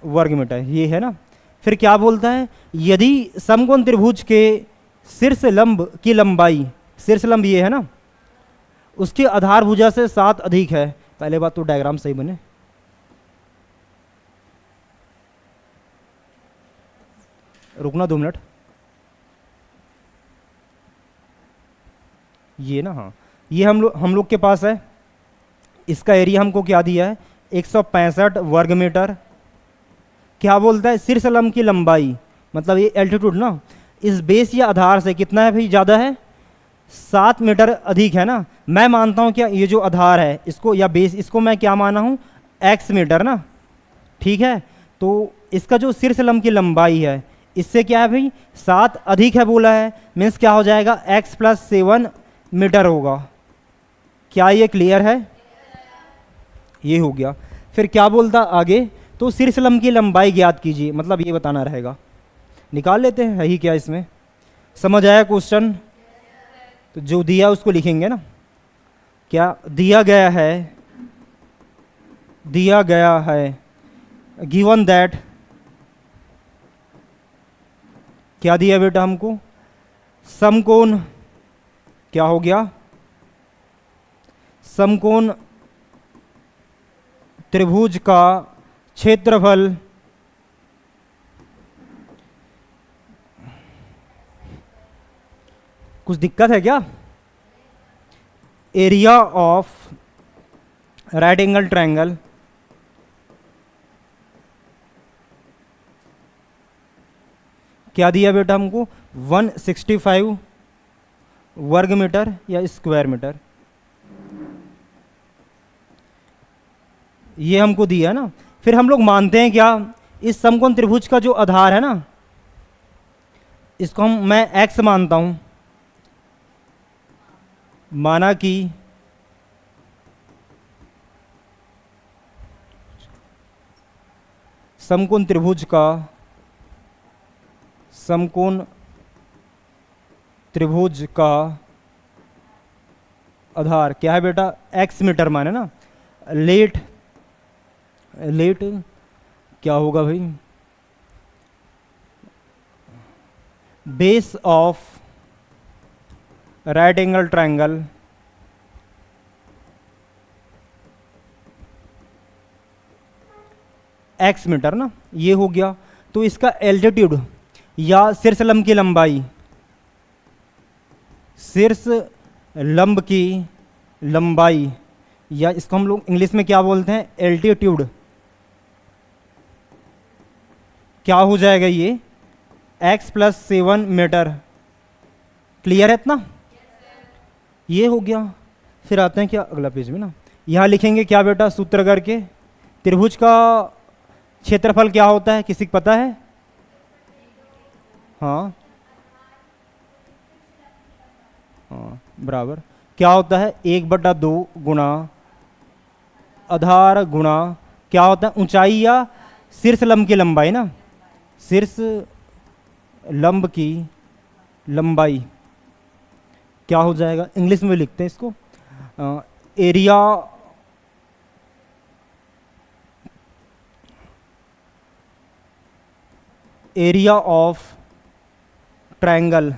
वर्ग मीटर, ये है ना। फिर क्या बोलता है, यदि समकोण त्रिभुज के शीर्ष लंब की लंबाई, शीर्ष लंब ये है ना, उसकी आधार भुजा से 7 अधिक है। पहले बात तो डायग्राम सही बने, रुकना 2 मिनट, ये ना, हाँ ये हम लोग के पास है, इसका एरिया हमको क्या दिया है 165 वर्ग मीटर। क्या बोलता है, शीर्ष लंब की लंबाई मतलब ये एल्टीट्यूड ना, इस बेस या आधार से कितना है भाई, ज़्यादा है 7 मीटर अधिक है ना। मैं मानता हूँ क्या ये जो आधार है इसको या बेस, इसको मैं क्या माना हूँ x मीटर ना, ठीक है। तो इसका जो शीर्ष लंब की लंबाई है इससे क्या है भाई 7 अधिक है बोला है, मीन्स क्या हो जाएगा x + 7 मीटर होगा। क्या ये क्लियर है, ये हो गया। फिर क्या बोलता आगे, तो शीर्ष लंब की लंबाई ज्ञात कीजिए, मतलब ये बताना रहेगा, निकाल लेते हैं, है ही क्या इसमें। समझ आया क्वेश्चन, तो जो दिया उसको लिखेंगे ना। क्या दिया गया है गिवन दैट, क्या दिया बेटा हमको, समकोण, क्या हो गया, समकोण त्रिभुज का क्षेत्रफल कुछ दिक्कत है क्या, area of right angle triangle क्या दिया बेटा हमको 165 वर्ग मीटर या स्क्वायर मीटर, ये हमको दिया है ना। फिर हम लोग मानते हैं क्या, इस समकोण त्रिभुज का जो आधार है ना, इसको मैं x मानता हूं, माना कि समकोण त्रिभुज का आधार क्या है बेटा x मीटर माने ना। लेट क्या होगा भाई, base of right angle triangle x metre ना, ये हो गया। तो इसका एल्टीट्यूड या शीर्ष लंब की लंबाई, शीर्ष लंब की लंबाई, या इसको हम लोग इंग्लिश में क्या बोलते हैं, एल्टीट्यूड, क्या हो जाएगा ये x+7 मीटर। क्लियर है इतना? ये हो गया। फिर आते हैं क्या अगला पेज में ना, यहाँ लिखेंगे क्या बेटा, सूत्र करके त्रिभुज का क्षेत्रफल क्या होता है, किसी को पता है? हाँ हाँ बराबर क्या होता है, 1/2 गुणा आधार गुणा क्या होता है, ऊंचाई या शीर्ष लंब की लंबाई ना, शीर्ष लंब की लंबाई क्या हो जाएगा, इंग्लिश में लिखते हैं इसको एरिया एरिया ऑफ ट्रायंगल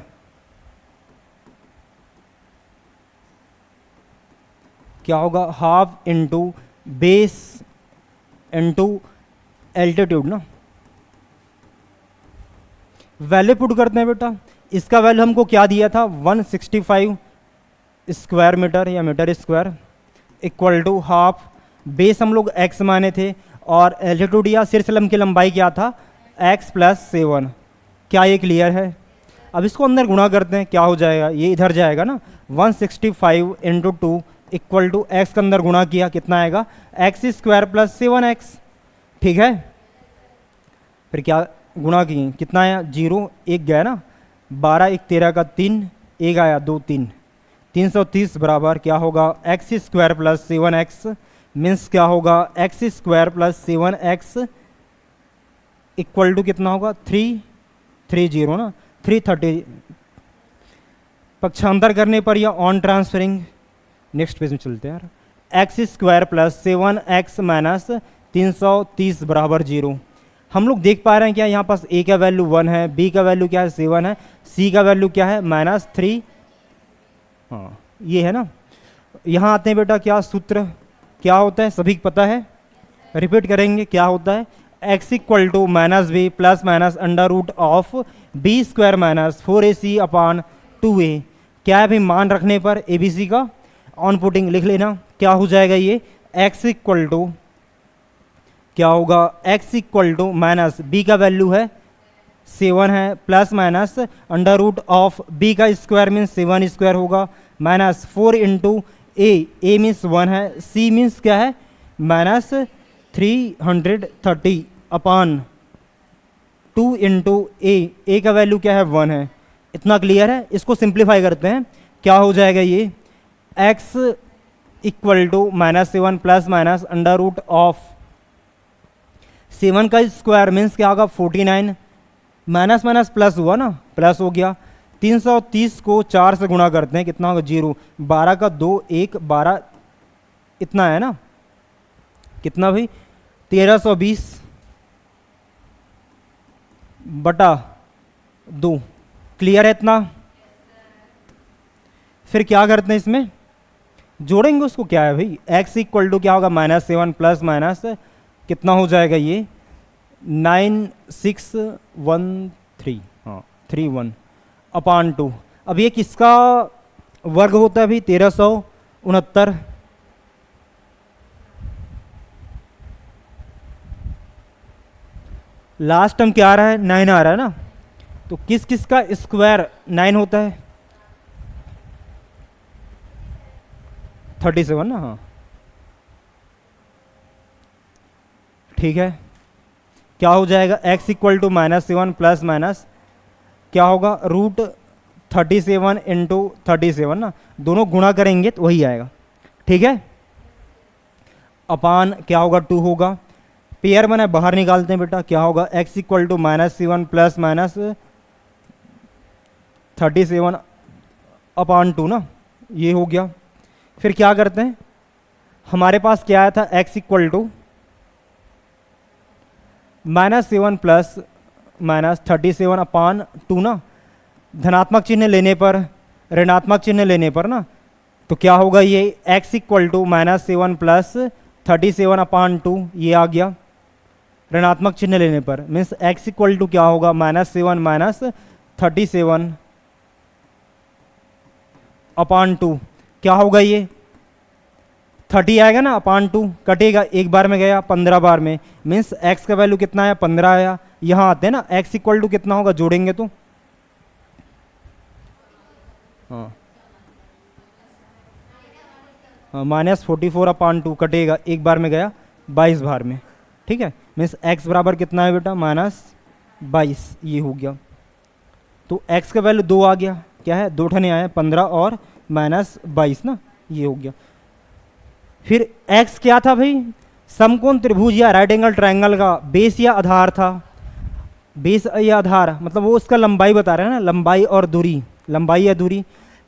क्या होगा, half into base into altitude ना। वैल्यू पुट करते हैं बेटा, इसका वैल्यू हमको क्या दिया था, 165 स्क्वायर मीटर या metre square equal to half, base हम लोग x माने थे और एल्टीट्यूड या शीर्ष लंब की लंबाई क्या था, x+7। क्या ये क्लियर है? अब इसको अंदर गुणा करते हैं, क्या हो जाएगा, ये इधर जाएगा ना, 165 इंटू 2 इक्वल टू एक्स के अंदर गुणा किया कितना आएगा, x² + 7x। ठीक है, फिर क्या गुणा किए, कितना आया, 0 1 गया ना, 12 1 13 का 3, 1 आया 2 3, 330 बराबर क्या होगा, x² + 7x मीन्स क्या होगा, x² + 7x इक्वल टू कितना होगा, 330 ना, 330। पक्षांतर करने पर या ऑन ट्रांसफरिंग, नेक्स्ट पेज में चलते हैं यार, x² + 7x माइनस 330 बराबर 0। हम लोग देख पा रहे हैं क्या, यहाँ पास a का वैल्यू 1 है, b का वैल्यू क्या है 7 है, c का वैल्यू क्या है -3, हाँ ये है ना। यहाँ आते हैं बेटा, क्या सूत्र क्या होता है, सभी को पता है, रिपीट करेंगे, क्या होता है, x equal to -b plus minus √ऑफ b² - 4ac/2a। क्या है भाई, मान रखने पर abc का ऑन पुटिंग लिख लेना, क्या हो जाएगा ये, x इक्वल टू क्या होगा, x equal to minus b का वैल्यू है 7 है प्लस माइनस √ऑफ b का स्क्वायर मीन्स 7² होगा माइनस 4 इंटू a मीन्स 1 है, c मीन्स क्या है -330/2 इंटू a का वैल्यू क्या है 1 है। इतना क्लियर है? इसको सिंप्लीफाई करते हैं, क्या हो जाएगा ये, x equal to -7 plus minus √ऑफ 7 का स्क्वायर मीन्स क्या होगा 49, माइनस माइनस प्लस हुआ ना, प्लस हो गया, 330 को 4 से गुणा करते हैं कितना होगा 0, 12 का 2 1 12 इतना है ना, कितना भाई 1320/2। क्लियर है इतना? फिर क्या करते हैं, इसमें जोड़ेंगे उसको, क्या है भाई, x इक्वल टू क्या होगा -7 प्लस माइनस कितना हो जाएगा ये 9613, हाँ 31/2। अब ये किसका वर्ग होता है भाई, 1369। लास्ट टर्म क्या आ रहा है, 9 आ रहा है ना, तो किस किस का स्क्वायर 9 होता है, 37 ना, हाँ ठीक है। क्या हो जाएगा, x equal to -7 plus minus क्या होगा √37 इंटू 37 ना, दोनों गुणा करेंगे तो वही आएगा, ठीक है, अपान क्या होगा 2 होगा, पेयर बना बाहर निकालते हैं बेटा, क्या होगा x equal to -7 plus minus 37/2 ना, ये हो गया। फिर क्या करते हैं, हमारे पास क्या आया था x equal to -7 plus minus 37/2 ना, धनात्मक चिन्ह लेने पर ऋणात्मक चिन्ह लेने पर ना, तो क्या होगा ये x इक्वल टू -7 प्लस 37/2 ये आ गया, ऋणात्मक चिन्ह लेने पर, मीन्स x इक्वल टू क्या होगा, -7 माइनस 37 अपॉन 2, क्या होगा ये 30 आएगा ना, अपॉन 2 कटेगा, एक बार में गया 15 बार में, मीन्स x का वैल्यू कितना आया 15 आया। यहाँ आते हैं ना x इक्वल टू कितना होगा, जोड़ेंगे तो हाँ -44 अपॉन 2 कटेगा, एक बार में गया 22 बार में, ठीक है। मीन्स x बराबर कितना है बेटा -22, ये हो गया। तो x का वैल्यू 2 आ गया, क्या है 2 ठने आए 15 और -22 ना, ये हो गया। फिर x क्या था भाई, समकोण त्रिभुज या राइट एंगल ट्रायंगल का बेस या आधार था। बेस या आधार मतलब वो उसका लंबाई बता रहे हैं ना, लंबाई और दूरी, लंबाई या दूरी।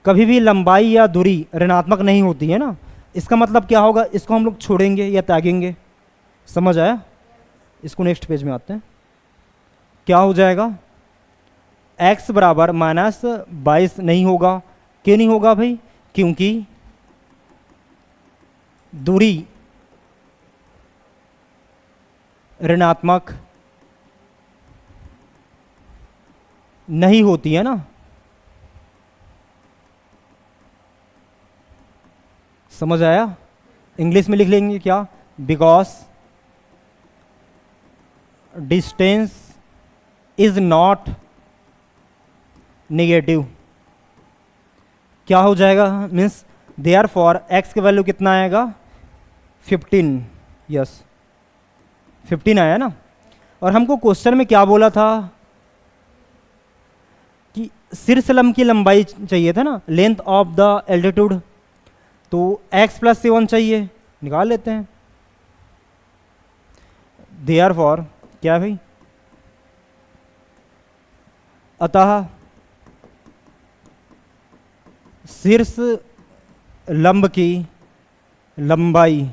कभी भी लंबाई या दूरी ऋणात्मक नहीं होती है ना, इसका मतलब क्या होगा, इसको हम लोग छोड़ेंगे या त्यागेंगे, समझ आया। इसको नेक्स्ट पेज में आते हैं, क्या हो जाएगा x बराबर -22 नहीं होगा, क्यों नहीं होगा भाई, क्योंकि दूरी ऋणात्मक नहीं होती है ना, समझ आया। इंग्लिश में लिख लेंगे क्या, because distance is not negative, क्या हो जाएगा, मीन्स देयर फॉर एक्स की वैल्यू कितना आएगा 15, यस 15 आया ना। और हमको क्वेश्चन में क्या बोला था कि शीर्ष लंब की लंबाई चाहिए था ना, लेंथ ऑफ द एल्टीट्यूड, तो x + 7 चाहिए, निकाल लेते हैं। देयर फॉर क्या भाई, अतः शीर्ष लंब की लंबाई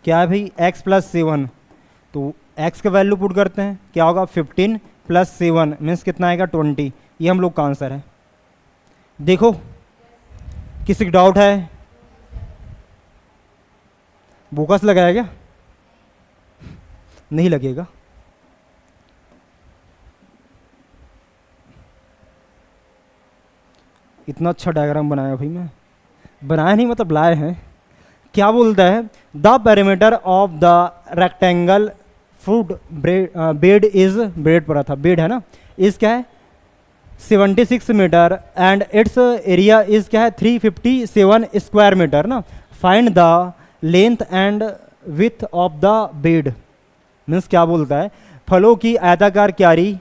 क्या है भाई, x + 7, तो x का वैल्यू पुट करते हैं, क्या होगा 15 + 7 मीन्स कितना आएगा 20, ये हम लोग का आंसर है। देखो किसी का डाउट है, बोकस लगाया क्या, नहीं लगेगा। इतना अच्छा डायग्राम बनाया भाई, मैं बनाया नहीं मतलब लाए हैं। क्या बोलता है, the perimeter of the rectangle fruit bed is, bed पड़ा था, बेड है ना, इस क्या है 76 metre and its area is क्या है 357 स्क्वायर मीटर ना। Find the length and width of the bed, means क्या बोलता है, फलों की आयताकार क्यारी,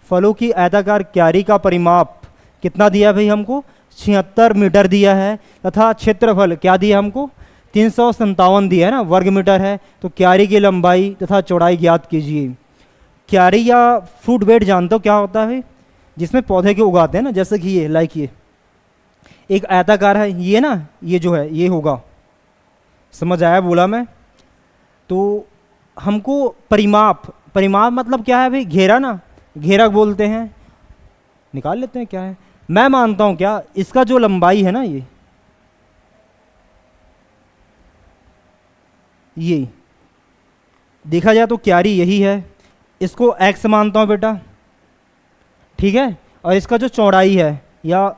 फलों की आयताकार क्यारी का परिमाप कितना दिया भाई हमको 76 मीटर दिया है, तथा क्षेत्रफल क्या दिया हमको 357 दिया है ना, वर्ग मीटर है। तो क्यारी की लंबाई तथा चौड़ाई ज्ञात कीजिए। क्यारी या फ्रूट बेड जानते हो क्या होता है, जिसमें पौधे के उगाते हैं ना, जैसे कि ये लाइक ये एक आयताकार है, ये ना ये जो है ये होगा, समझ आया बोला मैं। तो हमको परिमाप, परिमाप मतलब क्या है भाई, घेरा ना, घेरा बोलते हैं, निकाल लेते हैं क्या है। मैं मानता हूं क्या, इसका जो लंबाई है ना ये देखा जाए तो क्यारी यही है, इसको x मानता हूं बेटा, ठीक है। और इसका जो चौड़ाई है या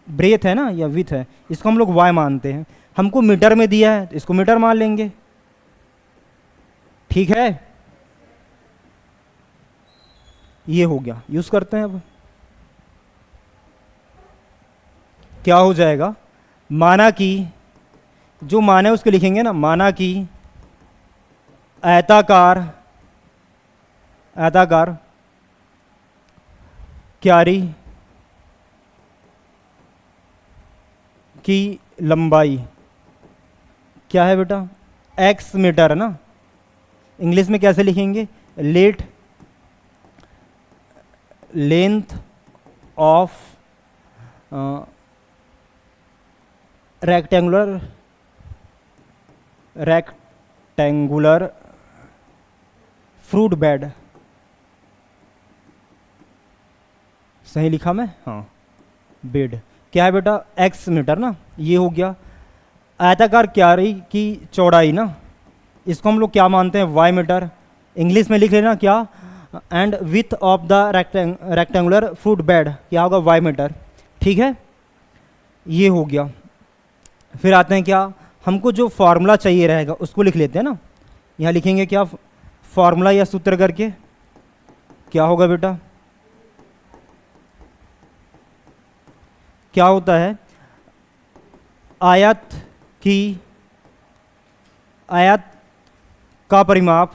ब्रेथ है ना या विथ है, इसको हम लोग y मानते हैं। हमको मीटर में दिया है तो इसको मीटर मान लेंगे, ठीक है। ये हो गया, यूज करते हैं। अब क्या हो जाएगा, माना कि, जो माना है उसको लिखेंगे ना, माना कि आयताकार, आयताकार क्यारी की लंबाई क्या है बेटा x मीटर है ना। इंग्लिश में कैसे लिखेंगे, late length of rectangular fruit bed, सही लिखा मैं, हाँ बेड क्या है बेटा x मीटर ना, ये हो गया। आयताकार क्यारी की चौड़ाई ना, इसको हम लोग क्या मानते हैं y मीटर। इंग्लिश में लिख लेना क्या, and width of the rectangular fruit bed क्या होगा, वाई मीटर। ठीक है, ये हो गया। फिर आते हैं क्या, हमको जो फॉर्मूला चाहिए रहेगा उसको लिख लेते हैं ना। यहाँ लिखेंगे क्या, फॉर्मूला या सूत्र करके, क्या होगा बेटा, क्या होता है, आयत का परिमाप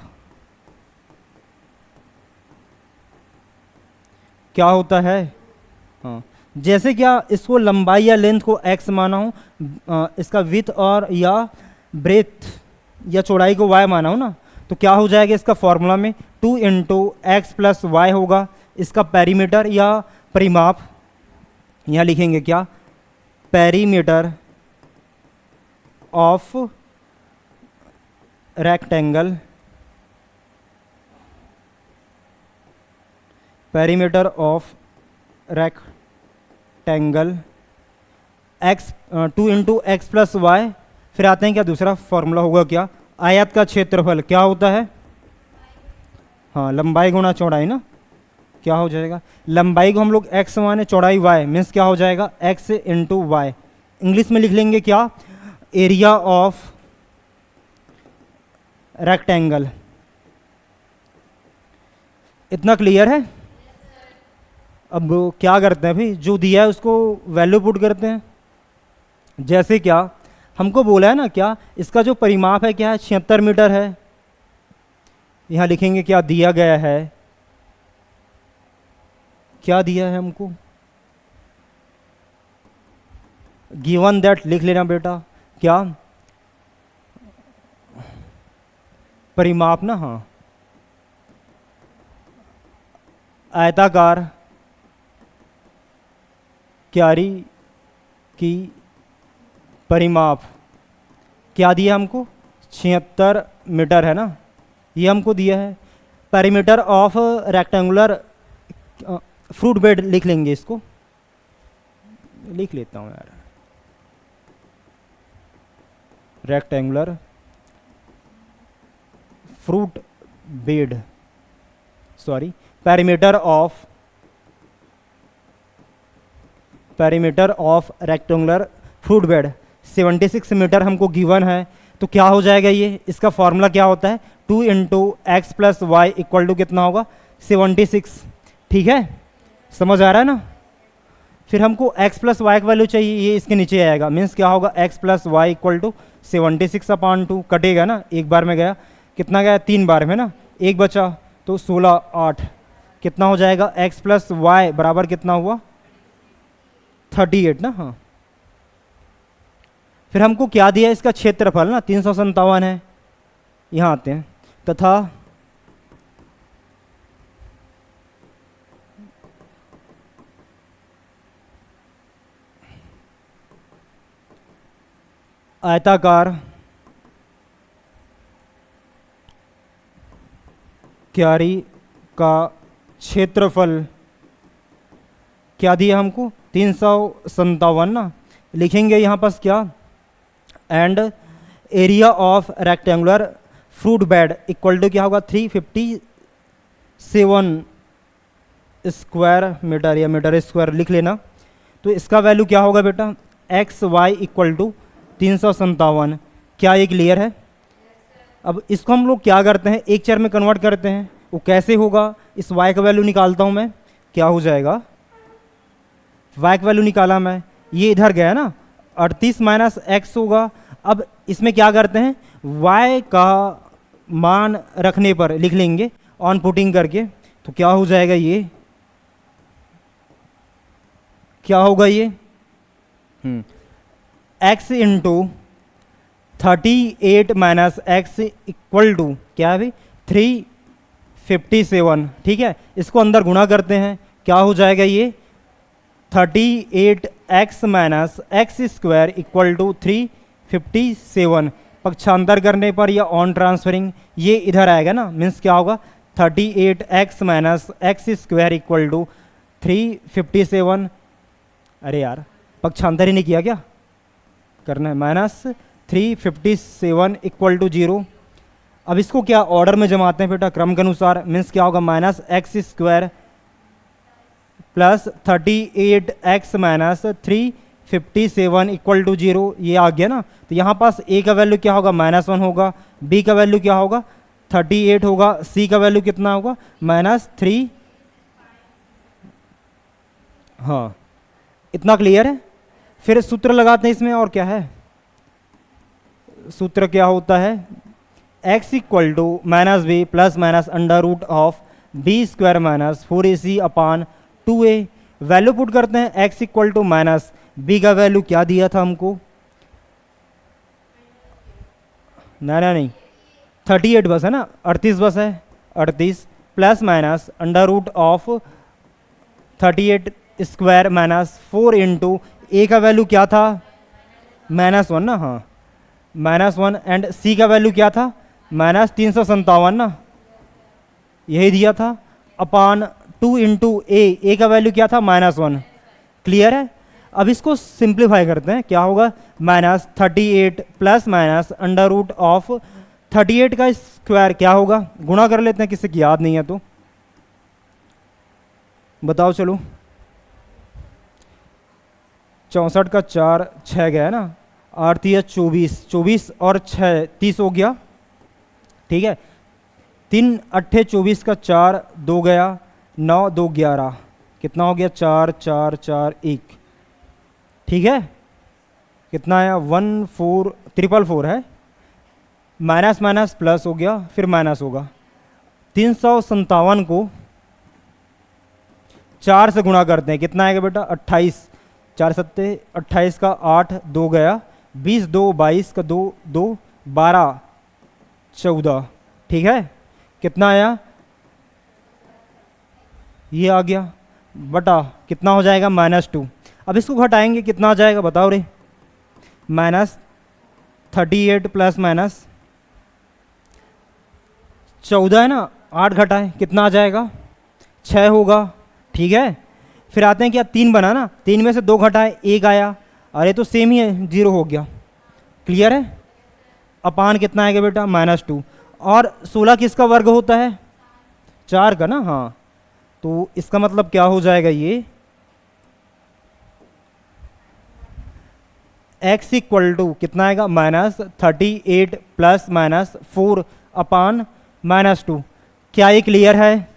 क्या होता है, हाँ, जैसे क्या इसको लंबाई या लेंथ को x माना हूँ, इसका विथ और या ब्रेथ या चौड़ाई को y माना हूँ ना, तो क्या हो जाएगा इसका फॉर्मूला में 2 इंटू एक्स प्लस वाई होगा इसका पेरीमीटर या परिमाप। यहाँ लिखेंगे क्या, perimeter of rectangle, perimeter of rectangle x 2 into x plus y. फिर आते हैं क्या, दूसरा फॉर्मूला होगा क्या, आयत का क्षेत्रफल क्या होता है, हाँ, लंबाई गुणा चौड़ाई ना, क्या हो जाएगा, लंबाई को हम लोग x माने, चौड़ाई y, मीन्स क्या हो जाएगा x इंटू वाई। इंग्लिश में लिख लेंगे क्या, एरिया ऑफ रेक्टेंगल। इतना क्लियर है। अब क्या करते हैं भाई, जो दिया है उसको वैल्यू पुट करते हैं। जैसे क्या हमको बोला है ना, क्या इसका जो परिमाप है क्या है, 76 मीटर है। यहाँ लिखेंगे क्या दिया गया है, क्या दिया है हमको, गिवन दैट लिख लेना बेटा, क्या परिमाप ना, हाँ, आयताकार क्यारी की परिमाप क्या दिया हमको, 76 मीटर है ना, ये हमको दिया है। Perimeter of rectangular fruit bed लिख लेंगे, इसको लिख लेता हूँ यार, rectangular fruit bed, sorry, perimeter of rectangular fruit bed 76 metre हमको गिवन है। तो क्या हो जाएगा ये, इसका फॉर्मूला क्या होता है, 2 into x plus y equal to कितना होगा, 76। ठीक है, समझ आ रहा है ना। फिर हमको x प्लस वाई का वैल्यू चाहिए, ये इसके नीचे आएगा, मीन्स क्या होगा, x plus y equal to 76/2, कटेगा ना, एक बार में गया, कितना गया, 3 बार में ना, एक बचा तो 16 8, कितना हो जाएगा, x प्लस वाई बराबर कितना हुआ, 38 ना, हाँ। फिर हमको क्या दिया, इसका क्षेत्रफल ना 357 है। यहाँ आते हैं, तथा आयताकार क्यारी का क्षेत्रफल क्या दिया हमको, 357 ना, लिखेंगे यहाँ पास क्या, and area of rectangular fruit bed equal to क्या होगा, 357 स्क्वायर मीटर या मीटर स्क्वायर लिख लेना। तो इसका वैल्यू क्या होगा बेटा, एक्स वाई इक्वल टू 357। क्या ये क्लियर है। अब इसको हम लोग क्या करते हैं, एक चर में कन्वर्ट करते हैं। वो कैसे होगा, इस y का वैल्यू निकालता हूँ मैं, क्या हो जाएगा, y का वैल्यू निकाला मैं, ये इधर गया ना, 38 माइनस एक्स होगा। अब इसमें क्या करते हैं, y का मान रखने पर लिख लेंगे ऑन पुटिंग करके, तो क्या हो जाएगा, ये क्या होगा, ये x into 38 minus x equal to क्या है भाई, 357। ठीक है, इसको अंदर गुणा करते हैं, क्या हो जाएगा, ये 38x minus x square equal to 357। पक्षांतर करने पर या ऑन ट्रांसफरिंग ये इधर आएगा ना, मीन्स क्या होगा, 38x minus x square equal to 357। अरे यार पक्षांतर ही नहीं किया, क्या करना है, माइनस 357 इक्वल टू 0। अब इसको क्या ऑर्डर में जमाते हैं बेटा, क्रम के अनुसार। मीन्स क्या होगा, minus x square plus 38x minus 357 equal to 0, ये आ गया ना। तो यहाँ पास a का वैल्यू क्या होगा, -1 होगा, b का वैल्यू क्या होगा 38 होगा, c का वैल्यू कितना होगा -3। हाँ, इतना क्लियर है। फिर सूत्र लगाते हैं इसमें, और क्या है सूत्र, क्या होता है x equal to minus B plus minus under root of B square minus 4ac upon 2a। Value put करते हैं, x equal to minus B का वैल्यू क्या दिया था हमको, नहीं 38 बस है ना, 38 बस है, 38 plus minus under root of 38 square minus 4 into a का वैल्यू क्या था -1 ना, हाँ -1, एंड सी का वैल्यू क्या था -357 ना, यही दिया था, अपान 2 इंटू ए का वैल्यू क्या था -1। क्लियर है। अब इसको सिंप्लीफाई करते हैं, क्या होगा -38 plus minus under root of 38 का स्क्वायर क्या होगा, गुणा कर लेते हैं, किसी की याद नहीं है तो बताओ। चलो 64 का 4 6 गया है ना, 8 या 24 और 6 30 हो गया, ठीक है। 3 8 24 का 4 2 गया, 9 2 11, कितना हो गया 4 4 4 1, ठीक है। कितना आया 14444 है, माइनस माइनस प्लस हो गया, फिर माइनस होगा। 357 को 4 से गुणा करते हैं, कितना आएगा बेटा 28, 4 सत्ते 28 का 8 2 गया, 20 2 22 का 2 2 12 14, ठीक है। कितना आया, ये आ गया, बटा कितना हो जाएगा -2। अब इसको घटाएंगे, कितना आ जाएगा बताओ रे, -38 प्लस माइनस 14 है ना, 8 घटाएं कितना आ जाएगा 6 होगा, ठीक है। फिर आते हैं क्या, 3 बना ना, 3 में से 2 घटाएं 1 आया, अरे तो सेम ही है 0 हो गया। क्लियर है। अपान कितना आएगा बेटा -2, और 16 किसका वर्ग होता है 4 का ना, हाँ। तो इसका मतलब क्या हो जाएगा, ये x इक्वल टू कितना आएगा -38 प्लस माइनस 4 अपान -2। क्या ये क्लियर है।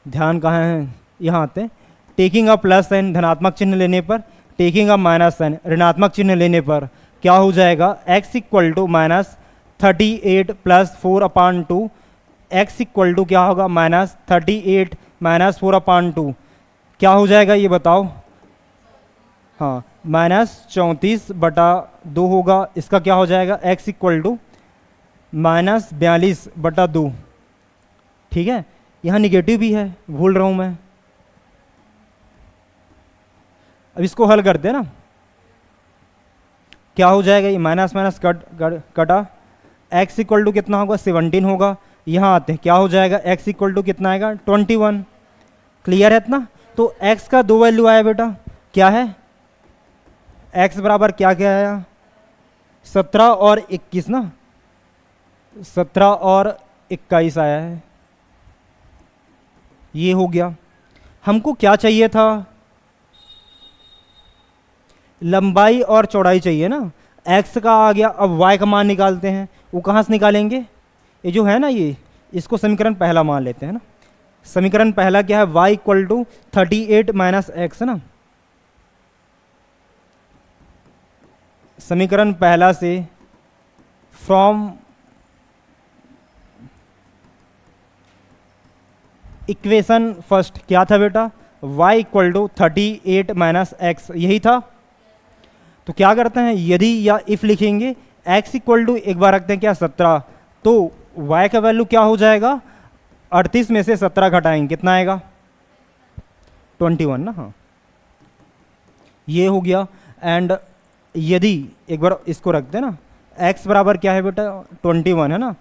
ध्यान कहाँ है, यहाँ आते हैं। टेकिंग अ प्लस साइन धनात्मक चिन्ह लेने पर, टेकिंग अ माइनस साइन ऋणात्मक चिन्ह लेने पर क्या हो जाएगा, x equal to -38 plus 4 upon 2, x equal to क्या होगा -38 माइनस 4 अपान 2, क्या हो जाएगा ये बताओ। हाँ, -34 बटा 2 होगा, इसका क्या हो जाएगा x इक्वल टू -42 बटा 2, ठीक है। यहाँ निगेटिव भी है, भूल रहा हूँ मैं। अब इसको हल करते हैं ना, क्या हो जाएगा, ये माइनस माइनस कटा, x इक्वल टू कितना होगा 17 होगा। यहाँ आते हैं, क्या हो जाएगा x इक्वल टू कितना आएगा 21। क्लियर है इतना। तो x का 2 वैल्यू आया बेटा, क्या है x बराबर क्या क्या आया 17 और 21 ना, 17 और 21 आया है, ये हो गया। हमको क्या चाहिए था, लंबाई और चौड़ाई चाहिए ना, x का आ गया। अब y का मान निकालते हैं, वो कहाँ से निकालेंगे, ये जो है ना, ये इसको समीकरण पहला मान लेते हैं ना। समीकरण पहला क्या है, y equal to 38 minus x ना। समीकरण पहला से फ्रॉम इक्वेशन फर्स्ट क्या था बेटा, y equal to 38 minus x, यही था। तो क्या करते हैं, यदि या इफ लिखेंगे, x इक्वल टू एक बार रखते हैं क्या 17, तो y का वैल्यू क्या हो जाएगा 38 में से 17 घटाएंगे, कितना आएगा 21 ना, हाँ ये हो गया। एंड यदि एक बार इसको रखते हैं ना, x बराबर क्या है बेटा 21 है ना,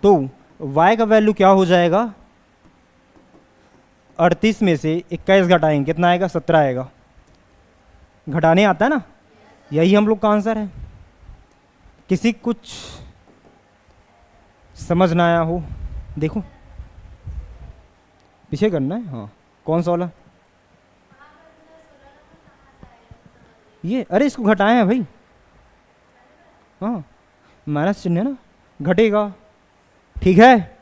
तो y का वैल्यू क्या हो जाएगा 38 में से 21 घटाएंगे, कितना आएगा 17 आएगा। घटाने आता है ना, यही हम लोग का आंसर है। किसी कुछ समझ ना आया हो देखो, पीछे करना है। हाँ, कौन सा वाला? ये, अरे इसको घटाए हैं भाई। हाँ, माइनस चिन्ह है ना, घटेगा। ठीक है,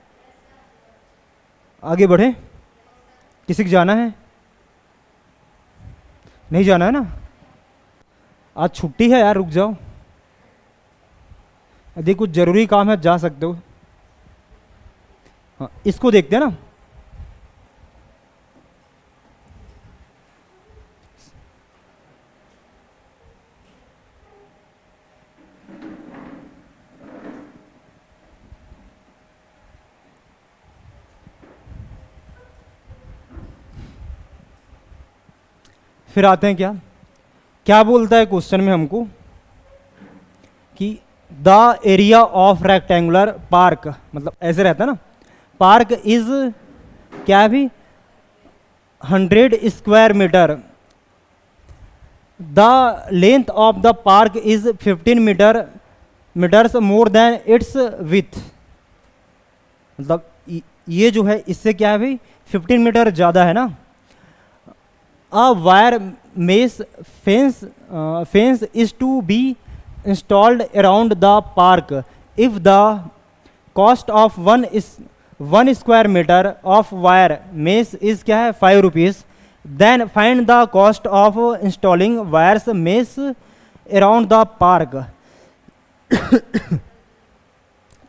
आगे बढ़े। किसी को जाना है? नहीं जाना है ना? आज छुट्टी है यार, रुक जाओ। यदि कुछ जरूरी काम है जा सकते हो। हाँ, इसको देखते हैं ना। फिर आते हैं, क्या क्या बोलता है क्वेश्चन में हमको कि the area of rectangular park, मतलब ऐसे रहता है ना, पार्क इज क्या है भी 100 square metre, the length of the park is 15 metres more than its width. मतलब ये जो है इससे क्या है भाई 15 मीटर ज़्यादा है ना। A wire mesh fence is to be installed around the park if the cost of one square metre of wire mesh is क्या है 5 rupees, then find the cost of installing wires mesh around the park.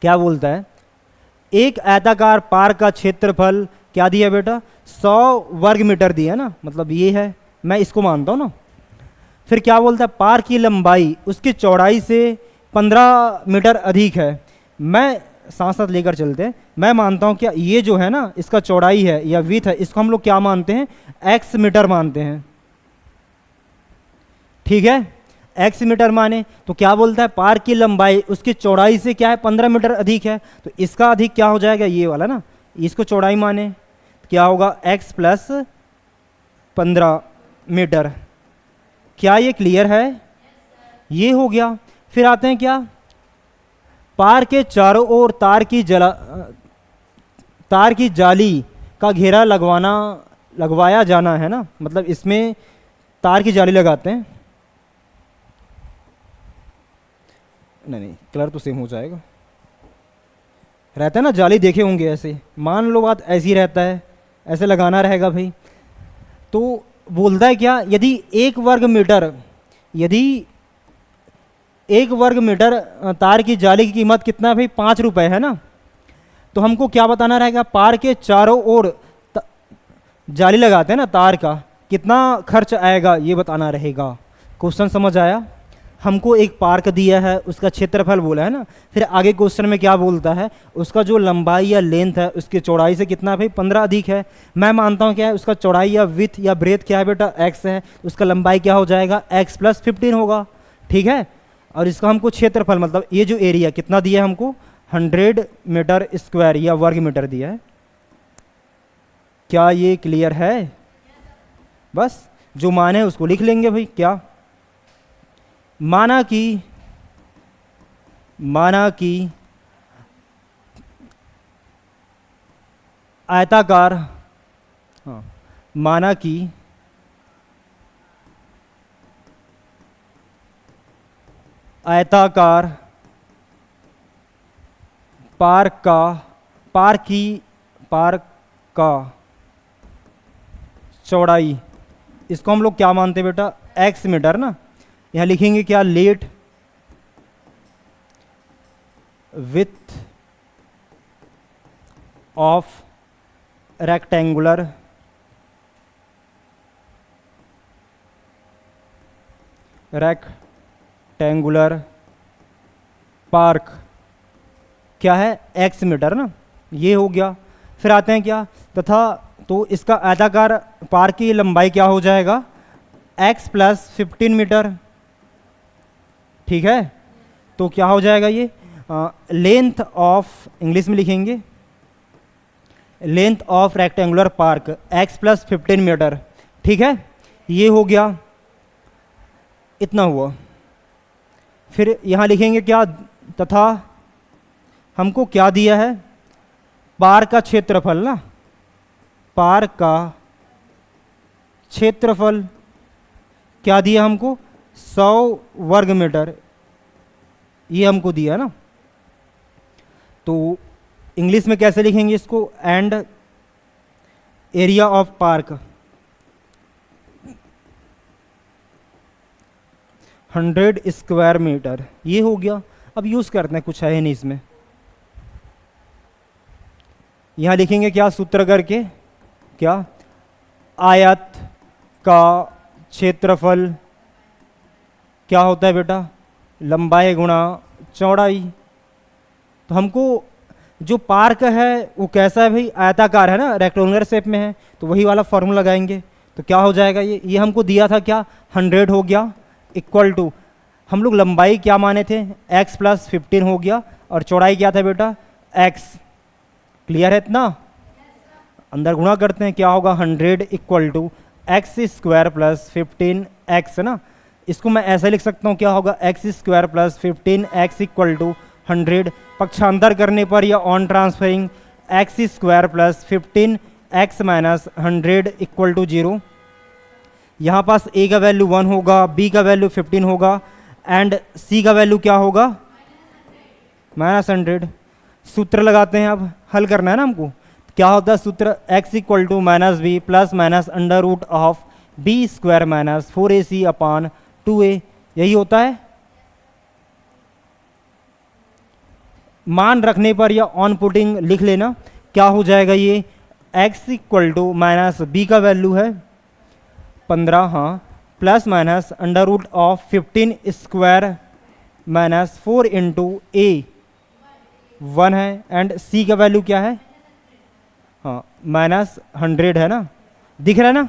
क्या बोलता है, एक आयताकार park का क्षेत्रफल क्या दिया बेटा 100 वर्ग मीटर दिया ना, मतलब ये है, मैं इसको मानता हूँ ना। फिर क्या बोलता है, पार्क की लंबाई उसकी चौड़ाई से 15 मीटर अधिक है। मैं साथ साथ लेकर चलते हैं, मैं मानता हूँ क्या ये जो है ना इसका चौड़ाई है या विड्थ है, इसको हम लोग क्या मानते हैं एक्स मीटर मानते हैं। ठीक है, एक्स मीटर माने तो क्या बोलता है पार्क की लंबाई उसकी चौड़ाई से क्या है 15 मीटर अधिक है, तो इसका अधिक क्या हो जाएगा ये वाला ना, इसको चौड़ाई माने तो क्या होगा x प्लस 15 मीटर। क्या ये क्लियर है? ये हो गया। फिर आते हैं क्या, पार्क के चारों ओर तार की जाली का घेरा लगवाया जाना है ना, मतलब इसमें तार की जाली लगाते हैं। नहीं, कलर तो सेम हो जाएगा, रहता है ना जाली, देखे होंगे ऐसे, मान लो बात ऐसी रहता है, ऐसे लगाना रहेगा भाई। तो बोलता है क्या, यदि एक वर्ग मीटर तार की जाली की कीमत कितना है भाई 5 रुपए है ना, तो हमको क्या बताना रहेगा, पार्क के चारों ओर जाली लगाते हैं ना तार का, कितना खर्च आएगा ये बताना रहेगा। क्वेश्चन समझ आया? हमको एक पार्क दिया है, उसका क्षेत्रफल बोला है ना, फिर आगे क्वेश्चन में क्या बोलता है, उसका जो लंबाई या लेंथ है उसकी चौड़ाई से कितना भाई 15 अधिक है। मैं मानता हूँ क्या है उसका चौड़ाई या विथ या ब्रेथ क्या है बेटा x है, उसका लंबाई क्या हो जाएगा x प्लस 15 होगा। ठीक है, और इसका हमको क्षेत्रफल मतलब ये जो एरिया कितना दिया है हमको 100 मीटर स्क्वायर या वर्ग मीटर दिया है। क्या ये क्लियर है? बस जो माने उसको लिख लेंगे भाई। क्या माना कि आयताकार, हाँ, माना कि आयताकार पार्क का चौड़ाई, इसको हम लोग क्या मानते हैं बेटा x मीटर ना। यहाँ लिखेंगे क्या, let width of rectangular park क्या है x मीटर ना, ये हो गया। फिर आते हैं क्या, तथा तो इसका आयताकार पार्क की लंबाई क्या हो जाएगा x प्लस 15 मीटर। ठीक है, तो क्या हो जाएगा ये लेंथ ऑफ, इंग्लिश में लिखेंगे length of rectangular park x plus 15 metre. ठीक है, ये हो गया, इतना हुआ। फिर यहाँ लिखेंगे क्या, तथा हमको क्या दिया है, पार का क्षेत्रफल ना, पार का क्षेत्रफल क्या दिया हमको, 100 वर्ग मीटर, ये हमको दिया ना। तो इंग्लिश में कैसे लिखेंगे इसको, and area of park 100 square metre, ये हो गया। अब यूज करते हैं, कुछ है नहीं इसमें। यहां लिखेंगे क्या सूत्र करके, क्या, आयत का क्षेत्रफल क्या होता है बेटा, लंबाई गुणा चौड़ाई। तो हमको जो पार्क है वो कैसा है भाई, आयताकार है ना, रेक्टेंगुलर शेप में है, तो वही वाला फॉर्मूला लगाएंगे। तो क्या हो जाएगा, ये हमको दिया था क्या, 100 हो गया, इक्वल टू, हम लोग लंबाई क्या माने थे, x + 15 हो गया, और चौड़ाई क्या था बेटा, x। क्लियर है इतना, अंदर गुणा करते हैं, क्या होगा, 100 इक्वल टू x² + 15x है ना। इसको मैं ऐसे लिख सकता हूँ, क्या होगा, x² + 15x इक्वल टू 100। पक्षांतर करने पर या on transferring x² + 15x - 100 equal to 0। यहाँ पास a का वैल्यू 1 होगा, b का वैल्यू 15 होगा, एंड c का वैल्यू क्या होगा, -100। सूत्र लगाते हैं, अब हल करना है ना हमको। क्या होता है सूत्र, x = -b ± √b² - 4ac/2a, यही होता है। मान रखने पर या ऑन पुटिंग लिख लेना, क्या हो जाएगा ये, x = -b का वैल्यू है 15, हाँ, प्लस माइनस √15² - 4 × a 1 है, एंड c का वैल्यू क्या है, हाँ, -100 है ना, दिख रहा है ना,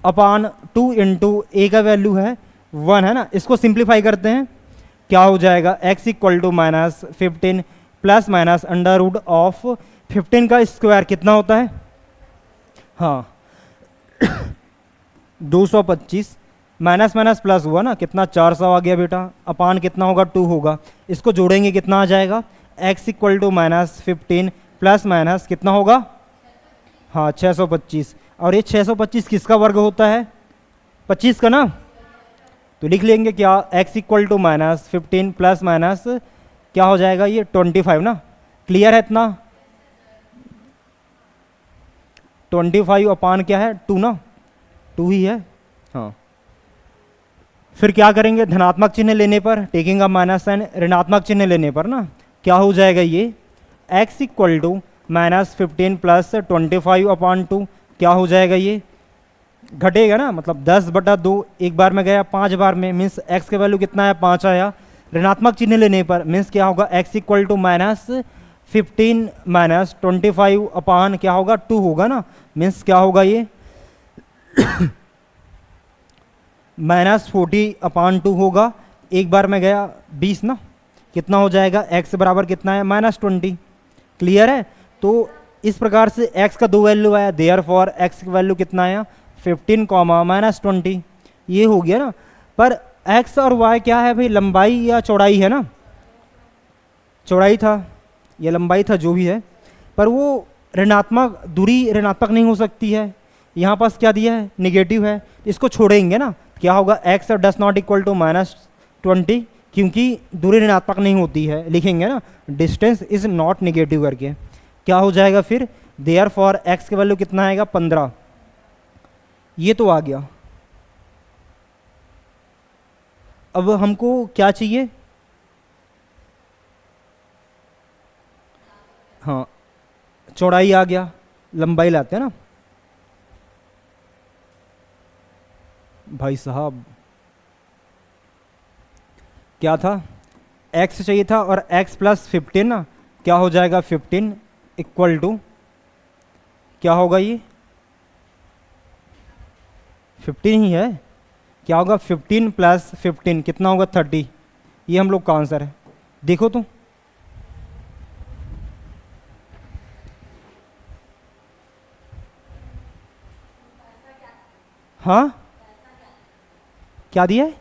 अपान 2 × a का वैल्यू है 1 है ना। इसको सिंप्लीफाई करते हैं, क्या हो जाएगा, x = -15 प्लस माइनस √15 का स्क्वायर कितना होता है, हाँ 225, माइनस माइनस प्लस हुआ ना, कितना 400 आ गया बेटा, अपान कितना होगा, 2 होगा। इसको जोड़ेंगे कितना आ जाएगा, x = -15 प्लस माइनस कितना होगा, हाँ 625। और ये 625 किसका वर्ग होता है, 25 का ना। तो लिख लेंगे क्या, x = -15 प्लस माइनस क्या हो जाएगा, ये 25 ना। क्लियर है इतना, 25 अपान क्या है, 2 ना, 2 ही है, हाँ। फिर क्या करेंगे, धनात्मक चिन्ह लेने पर, टेकिंग अ माइनस साइन, ऋणात्मक चिन्ह लेने पर ना, क्या हो जाएगा ये, x = -15 प्लस 25/2, क्या हो जाएगा, ये घटेगा ना, मतलब 10/2, एक बार में गया 5 बार में, मीन्स x का वैल्यू कितना है, 5 आया। ऋणात्मक चिन्ह लेने पर मीन्स क्या होगा, x = -15 - 25 अपान क्या होगा, 2 होगा ना, मीन्स क्या होगा ये -40/2 होगा, एक बार में गया 20 ना, कितना हो जाएगा, x बराबर कितना है, -20। क्लियर है। तो इस प्रकार से x का 2 वैल्यू आया, देयरफॉर x का वैल्यू कितना आया, 15, -20, ये हो गया ना। पर x और y क्या है भाई, लंबाई या चौड़ाई है ना, चौड़ाई था या लंबाई था, जो भी है, पर वो ऋणात्मक, दूरी ऋणात्मक नहीं हो सकती है। यहाँ पास क्या दिया है, निगेटिव है, इसको छोड़ेंगे ना, क्या होगा, x does not equal to -20, क्योंकि दूरी ऋणात्मक नहीं होती है, लिखेंगे ना, डिस्टेंस इज नॉट निगेटिव करके। क्या हो जाएगा फिर, देयरफॉर x की वैल्यू कितना आएगा, 15, ये तो आ गया। अब हमको क्या चाहिए, हाँ चौड़ाई आ गया, लंबाई लाते हैं ना भाई साहब, क्या था, x चाहिए था, और x + 15 ना, क्या हो जाएगा, 15 इक्वल टू क्या होगा, ये 15 ही है, क्या होगा, 15 + 15 कितना होगा, 30। ये हम लोग का आंसर है, देखो तो। हाँ क्या दिया है,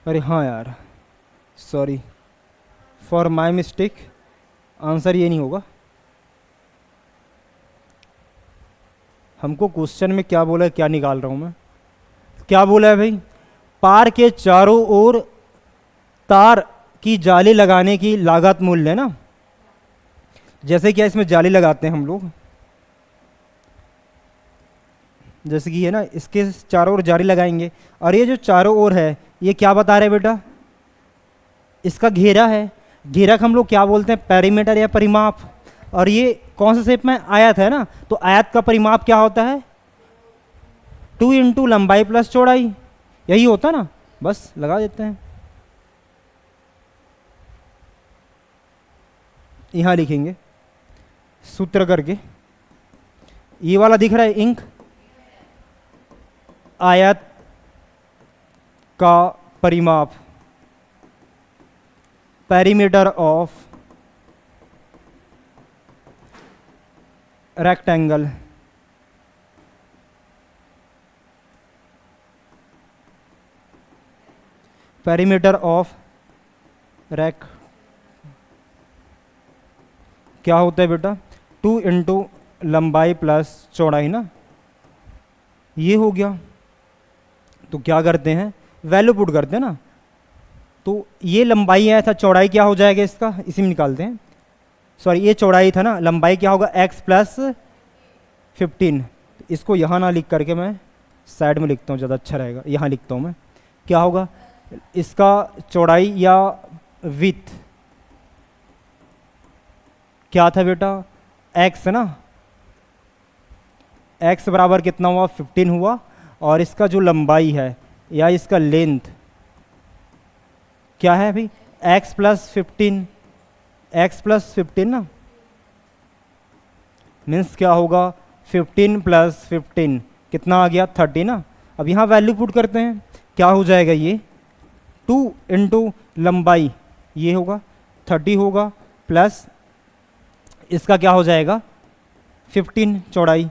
अरे हाँ यार, sorry for my mistake, answer ये नहीं होगा। हमको क्वेश्चन में क्या बोला है, क्या निकाल रहा हूँ मैं, क्या बोला है भाई, पार के चारों ओर तार की जाली लगाने की लागत मूल्य है ना। जैसे क्या इसमें जाली लगाते हैं हम लोग, जैसे कि है ना, इसके चारों ओर जाली लगाएंगे, और ये जो चारों ओर है ये क्या बता रहे हैं बेटा, इसका घेरा है। घेरा का हम लोग क्या बोलते हैं, पेरीमीटर या परिमाप। और ये कौन सा शेप में, आयत है ना, तो आयत का परिमाप क्या होता है, 2 इंटू लंबाई प्लस चौड़ाई, यही होता है ना। बस लगा देते हैं, यहां लिखेंगे सूत्र करके, ये वाला दिख रहा है इंक, आयत का परिमाप, perimeter of rectangle, perimeter of रेक क्या होता है बेटा, 2 इंटू लंबाई प्लस चौड़ाई ना, ये हो गया। तो क्या करते हैं, वैल्यू पुट करते हैं ना, तो ये लंबाई आया था, चौड़ाई क्या हो जाएगा इसका, इसी में निकालते हैं। सॉरी ये चौड़ाई था ना, लंबाई क्या होगा, x प्लस 15। इसको यहाँ ना लिख करके मैं साइड में लिखता हूँ, ज़्यादा अच्छा रहेगा, यहाँ लिखता हूँ मैं, क्या होगा इसका चौड़ाई या विथ क्या था बेटा, x है ना, x बराबर कितना हुआ, 15 हुआ, और इसका जो लंबाई है या इसका लेंथ क्या है भाई, x प्लस 15, x प्लस 15 ना, मीन्स क्या होगा, 15 प्लस 15 कितना आ गया, 30 ना। अब यहाँ वैल्यू पुट करते हैं, क्या हो जाएगा ये, 2 इंटू लंबाई ये होगा 30 होगा, प्लस इसका क्या हो जाएगा 15 चौड़ाई,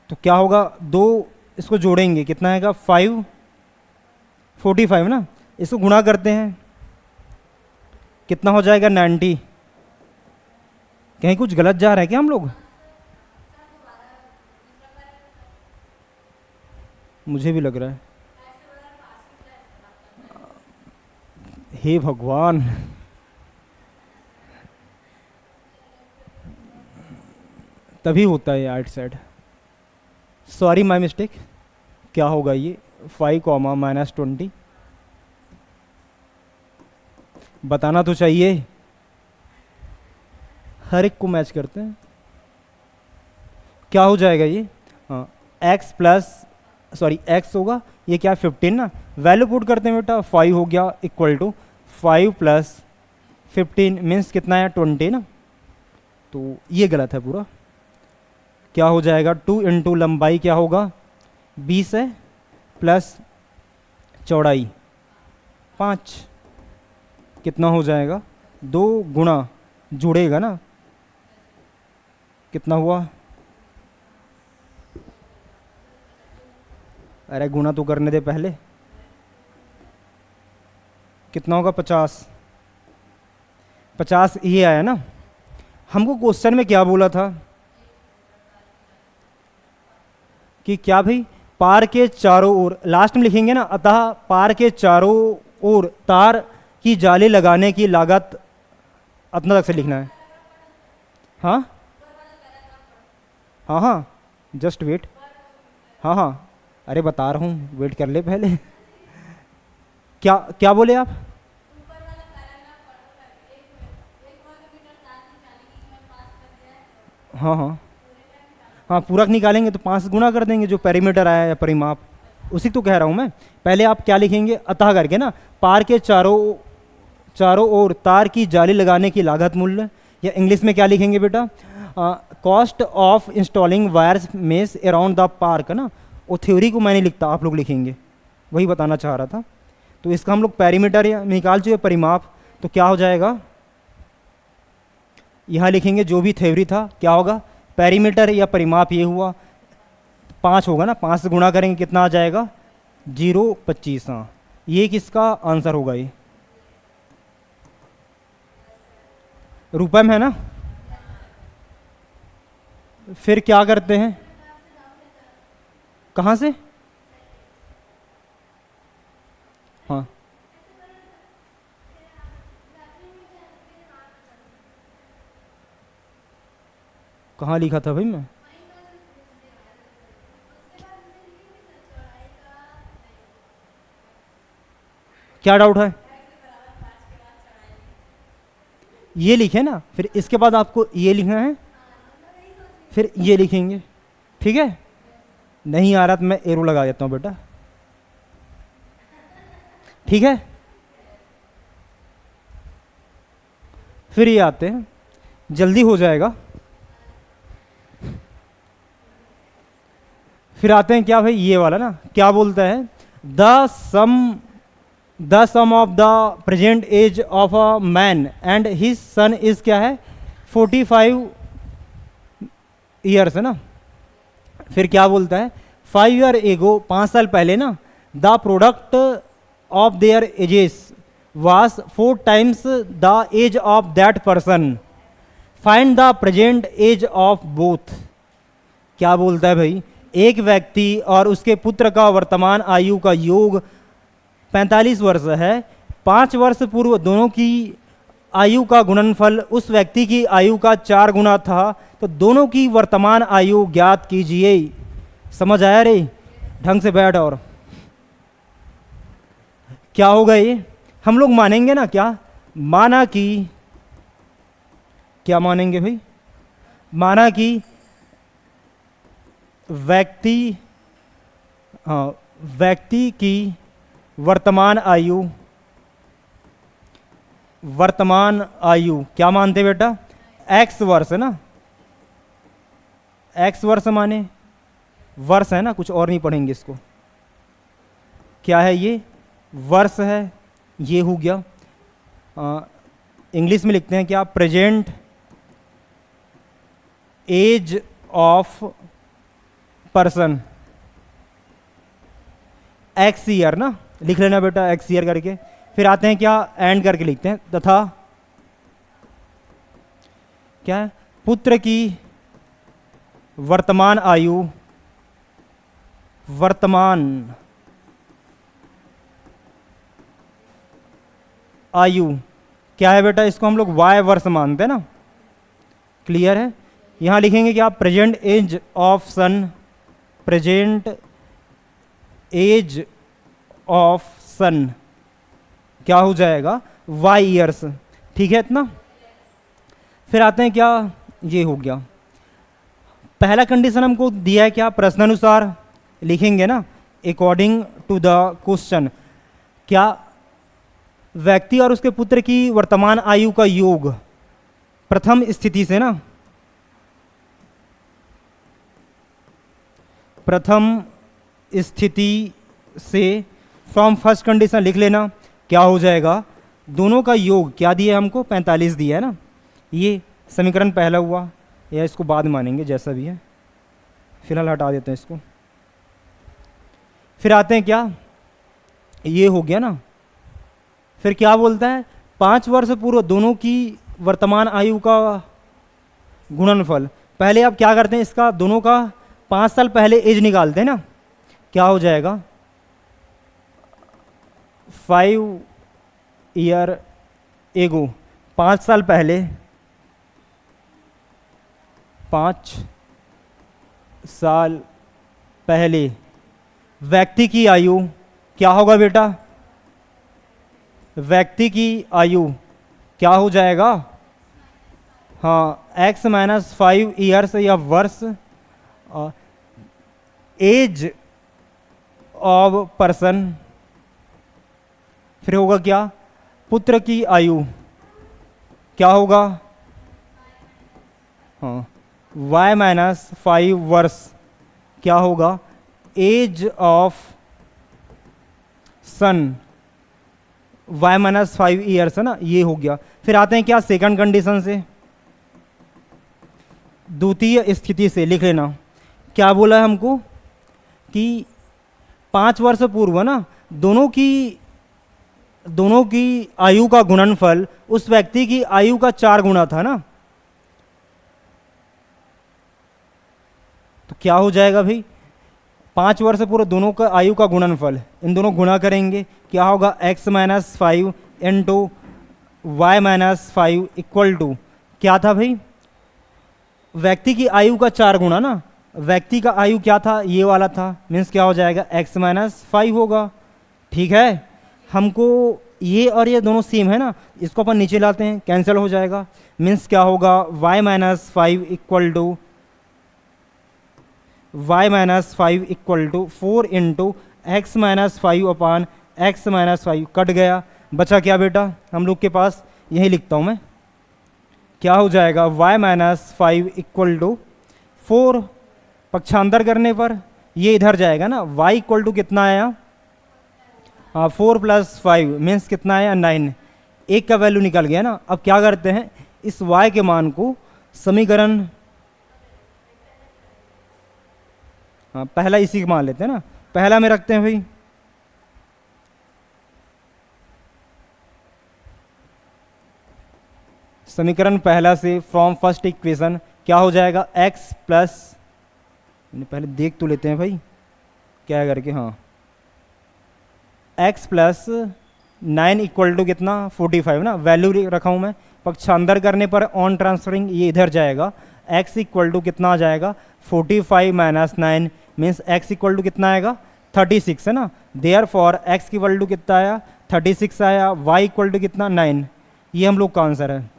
तो क्या होगा, दो इसको जोड़ेंगे कितना आएगा, 5 45 ना, इसको गुणा करते हैं कितना हो जाएगा 90। कहीं कुछ गलत जा रहा है क्या हम लोग, मुझे भी लग रहा है, हे भगवान, तभी होता है आइट साइड, सॉरी माय मिस्टेक। क्या होगा ये 5 कॉमा -20, बताना तो चाहिए, हर एक को मैच करते हैं, क्या हो जाएगा ये, हाँ x प्लस सॉरी x होगा, ये क्या 15 ना, वैल्यू पुट करते हैं बेटा, 5 हो गया इक्वल टू 5 प्लस 15 मीन्स कितना है 20 ना, तो ये गलत है पूरा, क्या हो जाएगा 2 इंटू लंबाई क्या होगा 20 है, प्लस चौड़ाई 5 कितना हो जाएगा, 2 गुणा जुड़ेगा ना, कितना हुआ, अरे गुणा तो करने दे पहले, कितना होगा 50 ये आया ना। हमको क्वेश्चन में क्या बोला था कि क्या भाई, पार के चारों ओर, लास्ट में लिखेंगे ना, अतः पार के चारों ओर तार की जाली लगाने की लागत, अपना तक से लिखना है, हाँ हाँ हाँ जस्ट वेट, हाँ हाँ अरे बता रहा हूँ, वेट कर ले पहले। क्या क्या बोले आप, हाँ हाँ हाँ पूरक निकालेंगे तो 5 गुना कर देंगे, जो पेरीमीटर आया है परिमाप, उसी तो कह रहा हूँ मैं। पहले आप क्या लिखेंगे, अतः करके ना, पार के चारों ओर तार की जाली लगाने की लागत मूल्य, या इंग्लिश में क्या लिखेंगे बेटा, cost of installing wires mess around the park ना, वो थ्योरी को मैंने लिखता, आप लोग लिखेंगे, वही बताना चाह रहा था। तो इसका हम लोग पेरीमीटर या निकाल चुके परिमाप, तो क्या हो जाएगा, यहाँ लिखेंगे जो भी थ्योरी था, क्या होगा पेरीमीटर या परिमाप ये हुआ, 5 होगा ना, 5 से गुणा करेंगे कितना आ जाएगा 0.25, हाँ ये किसका आंसर होगा ये, रुपए में है ना। फिर क्या करते हैं, कहाँ से? हाँ, कहाँ लिखा था भाई मैं? क्या डाउट है? ये लिखे ना, फिर इसके बाद आपको ये लिखना है, फिर ये लिखेंगे। ठीक है, नहीं आ रहा तो मैं एरो लगा देता हूँ बेटा। ठीक है, फिर ये आते हैं, जल्दी हो जाएगा। फिर आते हैं क्या भाई, ये वाला ना, क्या बोलता है, the sum of the present age of a man and his son is क्या है, 45 ईयर्स है ना। फिर क्या बोलता है, 5 ईयर एगो, 5 साल पहले ना, the product of their ages was 4 times the age of that person, find the present age of both. क्या बोलता है भाई, एक व्यक्ति और उसके पुत्र का वर्तमान आयु का योग 45 वर्ष है। 5 वर्ष पूर्व दोनों की आयु का गुणनफल उस व्यक्ति की आयु का 4 गुना था, तो दोनों की वर्तमान आयु ज्ञात कीजिए। समझ आया रे? ढंग से बैठ। और क्या होगा ये, हम लोग मानेंगे ना, क्या माना कि, क्या मानेंगे भाई, माना कि व्यक्ति की वर्तमान आयु क्या मानते बेटा, एक्स वर्ष है ना, एक्स वर्ष माने वर्ष है ना, कुछ और नहीं पढ़ेंगे इसको। क्या है ये, वर्ष है, ये हो गया। इंग्लिश में लिखते हैं क्या, present age of person, x year ना, लिख लेना बेटा एक्स ईयर करके। फिर आते हैं क्या, एंड करके लिखते हैं, तथा क्या है, पुत्र की वर्तमान आयु क्या है बेटा, इसको हम लोग वाई वर्ष मानते हैं ना। क्लियर है? यहां लिखेंगे क्या, present age of son, present age of son क्या हो जाएगा, वाई ईयर्स। ठीक है इतना। फिर आते हैं क्या, ये हो गया पहला कंडीशन हमको दिया है क्या, प्रश्नानुसार लिखेंगे ना, अकॉर्डिंग टू द क्वेश्चन। क्या व्यक्ति और उसके पुत्र की वर्तमान आयु का योग प्रथम स्थिति से ना, प्रथम स्थिति से फ्रॉम फर्स्ट कंडीशन लिख लेना, क्या हो जाएगा, दोनों का योग क्या दिया है हमको, 45 दिया है ना। ये समीकरण पहला हुआ, या इसको बाद मानेंगे जैसा भी है, फिलहाल हटा देते हैं इसको। फिर आते हैं क्या, ये हो गया ना। फिर क्या बोलता है, 5 वर्ष पूर्व दोनों की वर्तमान आयु का गुणनफल। पहले आप क्या करते हैं, इसका दोनों का 5 साल पहले एज निकालते हैं ना, क्या हो जाएगा, 5 ईयर एगो, 5 साल पहले, 5 साल पहले व्यक्ति की आयु क्या होगा बेटा, व्यक्ति की आयु क्या हो जाएगा, हाँ, x माइनस 5 ईयर्स या वर्ष, एज ऑफ पर्सन। फिर होगा क्या, पुत्र की आयु क्या होगा, हाँ, y माइनस 5 वर्ष क्या होगा, age of son, y minus 5 years है ना, ये हो गया। फिर आते हैं क्या, सेकंड कंडीशन से, द्वितीय स्थिति से लिख लेना। क्या बोला है हमको कि 5 वर्ष पूर्व ना, दोनों की दोनों की आयु का गुणनफल उस व्यक्ति की आयु का 4 गुना था ना, तो क्या हो जाएगा भाई, 5 वर्ष पूरे दोनों का आयु का गुणनफल, इन दोनों गुणा करेंगे, क्या होगा x minus 5 into y minus 5 equal to क्या था भाई, व्यक्ति की आयु का 4 गुना ना, व्यक्ति का आयु क्या था, ये वाला था, मीन्स क्या हो जाएगा x माइनस 5 होगा। ठीक है, हमको ये और ये दोनों सेम है ना, इसको अपन नीचे लाते हैं, कैंसिल हो जाएगा, मीन्स क्या होगा y minus 5 equal to y minus 5 equal to 4 into x minus 5 upon x minus 5, cut गया, बचा क्या बेटा हम लोग के पास, यही लिखता हूँ मैं, क्या हो जाएगा y माइनस 5 इक्वल टू 4, पक्षांतर करने पर ये इधर जाएगा ना, y इक्वल टू कितना आया, हाँ 4 प्लस 5 मीन्स कितना आया 9, एक का वैल्यू निकल गया ना। अब क्या करते हैं, इस y के मान को समीकरण, हाँ पहला इसी को मान लेते हैं ना, पहला में रखते हैं भाई, समीकरण पहला से फ्रॉम फर्स्ट इक्वेशन क्या हो जाएगा x प्लस, पहले देख तो लेते हैं भाई क्या करके, हाँ x प्लस 9 इक्वल टू कितना 45 ना, वैल्यू रखा हूँ मैं, पक्षांतर करने पर ऑन ट्रांसफरिंग ये इधर जाएगा, x इक्वल टू कितना आ जाएगा 45 minus 9 means x equal to कितना आएगा 36 है ना, देयर फॉर x की वैल्यू कितना आया 36 आया, y इक्वल टू कितना 9, ये हम लोग का आंसर है।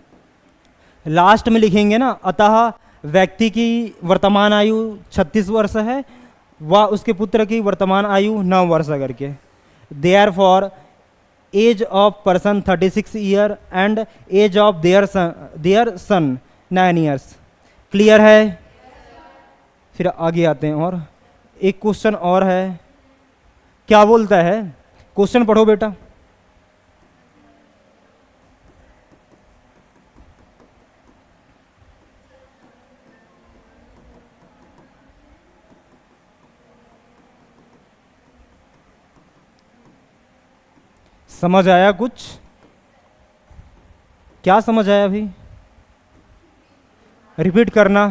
लास्ट में लिखेंगे ना, अतः व्यक्ति की वर्तमान आयु 36 वर्ष है व उसके पुत्र की वर्तमान आयु 9 वर्ष करके, therefore age of person 36 year and age of their son 9 years. Clear है, फिर आगे आते हैं, और एक क्वेश्चन और है, क्या बोलता है, क्वेश्चन पढ़ो बेटा। समझ आया कुछ, क्या समझ आया अभी, रिपीट करना,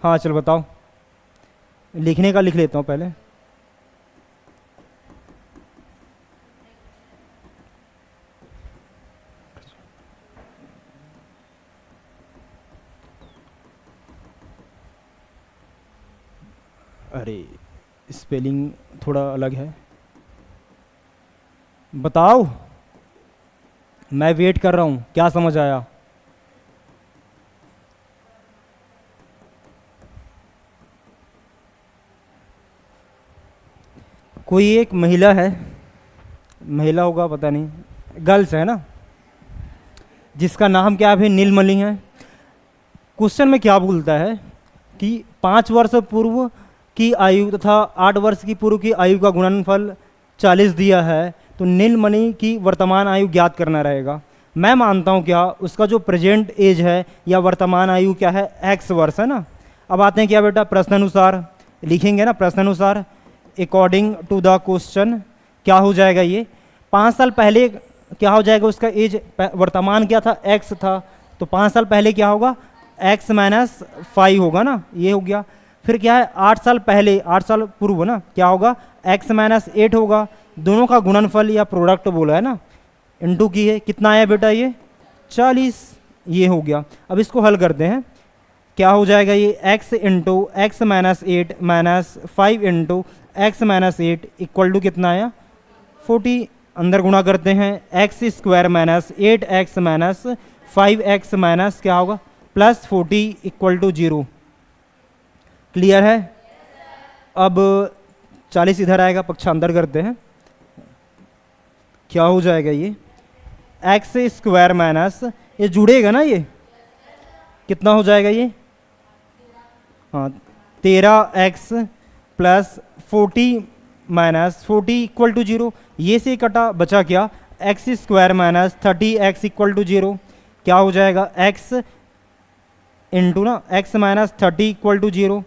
हाँ चलो बताओ, लिखने का लिख लेता हूँ पहले। अरे स्पेलिंग थोड़ा अलग है, बताओ, मैं वेट कर रहा हूँ, क्या समझ आया। कोई एक महिला है, महिला होगा पता नहीं, गर्ल्स है ना, जिसका नाम क्या है, नीलमणि है। क्वेश्चन में क्या बोलता है कि 5 वर्ष पूर्व की आयु तथा 8 वर्ष की पूर्व की आयु का गुणनफल 40 दिया है, तो नीलमणि की वर्तमान आयु ज्ञात करना रहेगा। मैं मानता हूँ क्या उसका जो प्रेजेंट एज है या वर्तमान आयु क्या है x वर्ष है ना। अब आते हैं क्या बेटा, प्रश्नानुसार लिखेंगे ना, प्रश्नानुसार अकॉर्डिंग टू द क्वेश्चन क्या हो जाएगा, ये 5 साल पहले क्या हो जाएगा उसका एज, वर्तमान क्या था x था, तो 5 साल पहले क्या होगा x माइनस 5 होगा ना, ये हो गया। फिर क्या है 8 साल पहले, 8 साल पूर्व ना, क्या होगा x माइनस 8 होगा, दोनों का गुणनफल या प्रोडक्ट बोला है ना, इनटू की है, कितना आया बेटा ये 40, ये हो गया। अब इसको हल करते हैं, क्या हो जाएगा ये x into x minus 8 minus 5 into x minus 8 equal to कितना आया 40, अंदर गुणा करते हैं, x square minus 8x minus 5x minus क्या होगा प्लस 40 इक्वल टू 0। क्लियर है। अब 40 इधर आएगा, पक्षांतर करते हैं, क्या हो जाएगा ये एक्स स्क्वायर माइनस, ये जुड़ेगा ना, ये कितना हो जाएगा ये, हाँ 13x plus 40 minus 40 equal to 0, ये से कटा, बचा क्या x square minus 30x equal to 0, क्या हो जाएगा x इंटू ना x माइनस 30 इक्वल टू 0।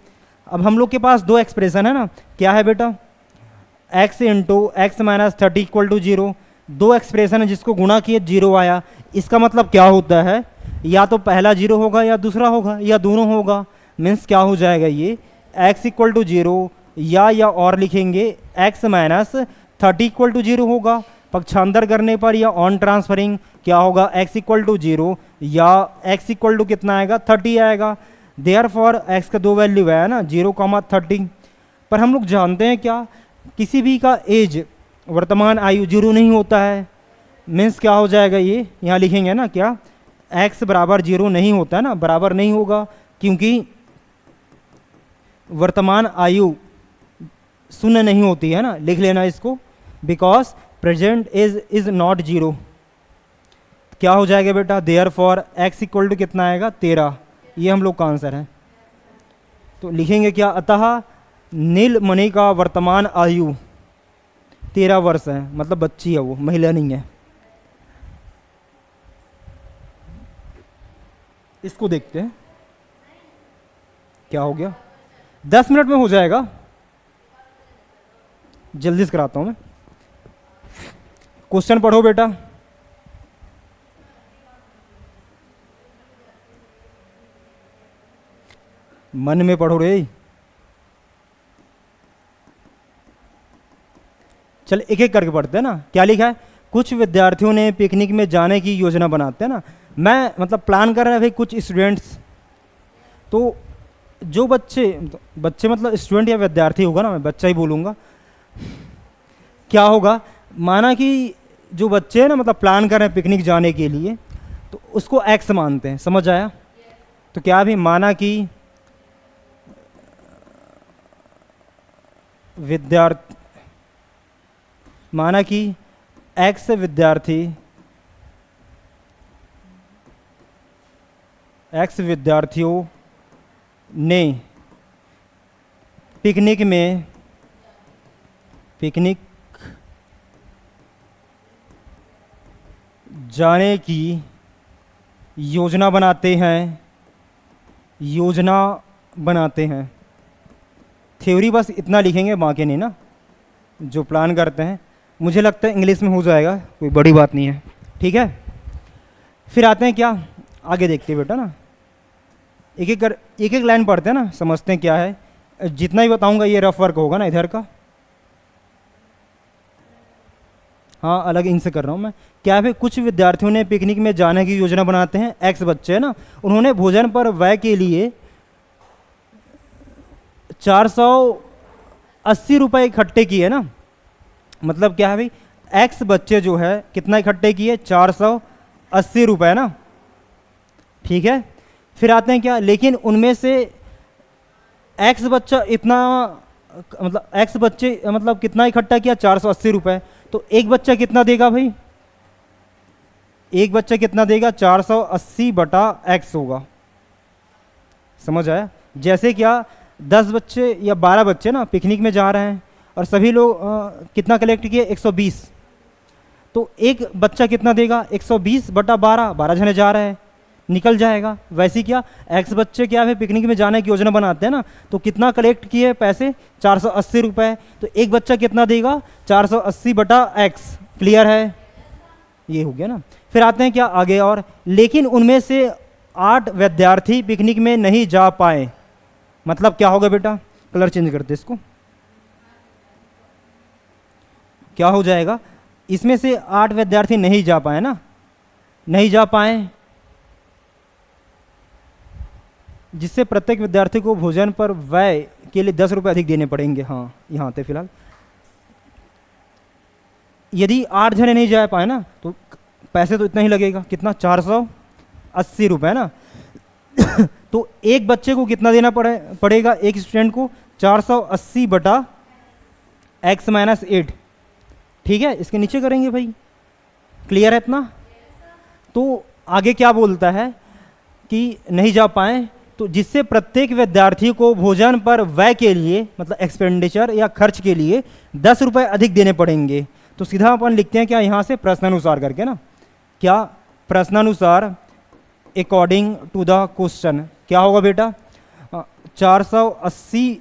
अब हम लोग के पास दो एक्सप्रेशन है ना, क्या है बेटा x into x minus 30 equal to 0, दो एक्सप्रेशन है जिसको गुणा किए 0 आया, इसका मतलब क्या होता है, या तो पहला 0 होगा या दूसरा होगा या दोनों होगा। मीन्स क्या हो जाएगा ये, x इक्वल टू 0 या और लिखेंगे x माइनस 30 इक्वल टू 0 होगा। पक्षांतर करने पर या ऑन ट्रांसफरिंग क्या होगा, x इक्वल टू 0 या x इक्वल टू कितना आएगा 30 आएगा। देयर फॉर x का दो वैल्यू है ना 0,30। पर हम लोग जानते हैं क्या, किसी भी का एज वर्तमान आयु 0 नहीं होता है। मीन्स क्या हो जाएगा ये, यहाँ लिखेंगे ना क्या, x बराबर 0 नहीं होता है ना, बराबर नहीं होगा, क्योंकि वर्तमान आयु शून्य नहीं होती है ना, लिख लेना इसको, बिकॉज प्रेजेंट इज नॉट 0। क्या हो जाएगा बेटा, therefore x equal to कितना आएगा 13। ये हम लोग का आंसर है। तो लिखेंगे क्या, अतः नीलमणि का वर्तमान आयु 13 वर्ष है, मतलब बच्ची है वो, महिला नहीं है। इसको देखते हैं क्या हो गया, 10 मिनट में हो जाएगा, जल्दी से कराता हूं मैं। क्वेश्चन पढ़ो बेटा। मन में पढ़ो रे। चल एक एक करके पढ़ते हैं ना। क्या लिखा है, कुछ विद्यार्थियों ने पिकनिक में जाने की योजना बनाते हैं ना, मैं मतलब प्लान कर रहे हैं भाई कुछ स्टूडेंट्स। तो जो बच्चे मतलब स्टूडेंट या विद्यार्थी होगा ना, मैं बच्चा ही बोलूँगा, क्या होगा, माना कि जो बच्चे हैं ना मतलब प्लान कर रहे हैं पिकनिक जाने के लिए, तो उसको एक्स मानते हैं, समझ आया। तो क्या भी माना कि एक्स विद्यार्थियों ने पिकनिक जाने की योजना बनाते हैं। थ्योरी बस इतना लिखेंगे, बाकी नहीं ना, जो प्लान करते हैं। मुझे लगता है इंग्लिश में हो जाएगा, कोई बड़ी बात नहीं है, ठीक है। फिर आते हैं क्या, आगे देखते हैं बेटा ना, एक एक लाइन पढ़ते हैं ना, समझते हैं क्या है। जितना ही बताऊंगा ये रफ वर्क होगा ना इधर का, हाँ अलग इनसे कर रहा हूँ मैं। क्या है, कुछ विद्यार्थियों ने पिकनिक में जाने की योजना बनाते हैं, एक्स बच्चे है ना, उन्होंने भोजन पर व्यय के लिए 480 रुपये इकट्ठे किए ना। मतलब क्या है भाई, एक्स बच्चे जो है कितना इकट्ठे किए, 480 रुपये ना, ठीक है। फिर आते हैं क्या, लेकिन उनमें से एक्स बच्चा इतना, मतलब एक्स बच्चे मतलब कितना इकट्ठा किया, 480 रुपये। तो एक बच्चा कितना देगा भाई, एक बच्चा कितना देगा, 480 बटा एक्स होगा, समझ आया। जैसे क्या 10 बच्चे या 12 बच्चे ना पिकनिक में जा रहे हैं और सभी लोग कितना कलेक्ट किए, 120। तो एक बच्चा कितना देगा, 120 बटा 12, 12 जने जा रहे हैं, निकल जाएगा। वैसे क्या एक्स बच्चे क्या है पिकनिक में जाने की योजना बनाते हैं ना, तो कितना कलेक्ट किए पैसे, 480 रुपये। तो एक बच्चा कितना देगा, 480 बटा एक्स। क्लियर है, ये हो गया ना। फिर आते हैं क्या आगे, और लेकिन उनमें से 8 विद्यार्थी पिकनिक में नहीं जा पाए। मतलब क्या होगा बेटा, कलर चेंज करते इसको, क्या हो जाएगा, इसमें से 8 विद्यार्थी नहीं जा पाए ना, नहीं जा पाए, जिससे प्रत्येक विद्यार्थी को भोजन पर व्यय के लिए 10 रुपये अधिक देने पड़ेंगे। हाँ यहाँ थे फिलहाल। यदि 8 जने नहीं जा पाए ना, तो पैसे तो इतना ही लगेगा, कितना, 480 रुपये ना। तो एक बच्चे को कितना देना पड़ेगा, एक स्टूडेंट को 480 बटा एक्स माइनस 8, ठीक है। इसके नीचे करेंगे भाई, क्लियर है इतना। तो आगे क्या बोलता है कि नहीं जा पाए, तो जिससे प्रत्येक विद्यार्थी को भोजन पर व्यय के लिए, मतलब एक्सपेंडिचर या खर्च के लिए 10 रुपये अधिक देने पड़ेंगे। तो सीधा अपन लिखते हैं क्या यहाँ से, प्रश्नानुसार करके ना, क्या प्रश्नानुसार अकॉर्डिंग टू द क्वेश्चन। क्या होगा बेटा, 480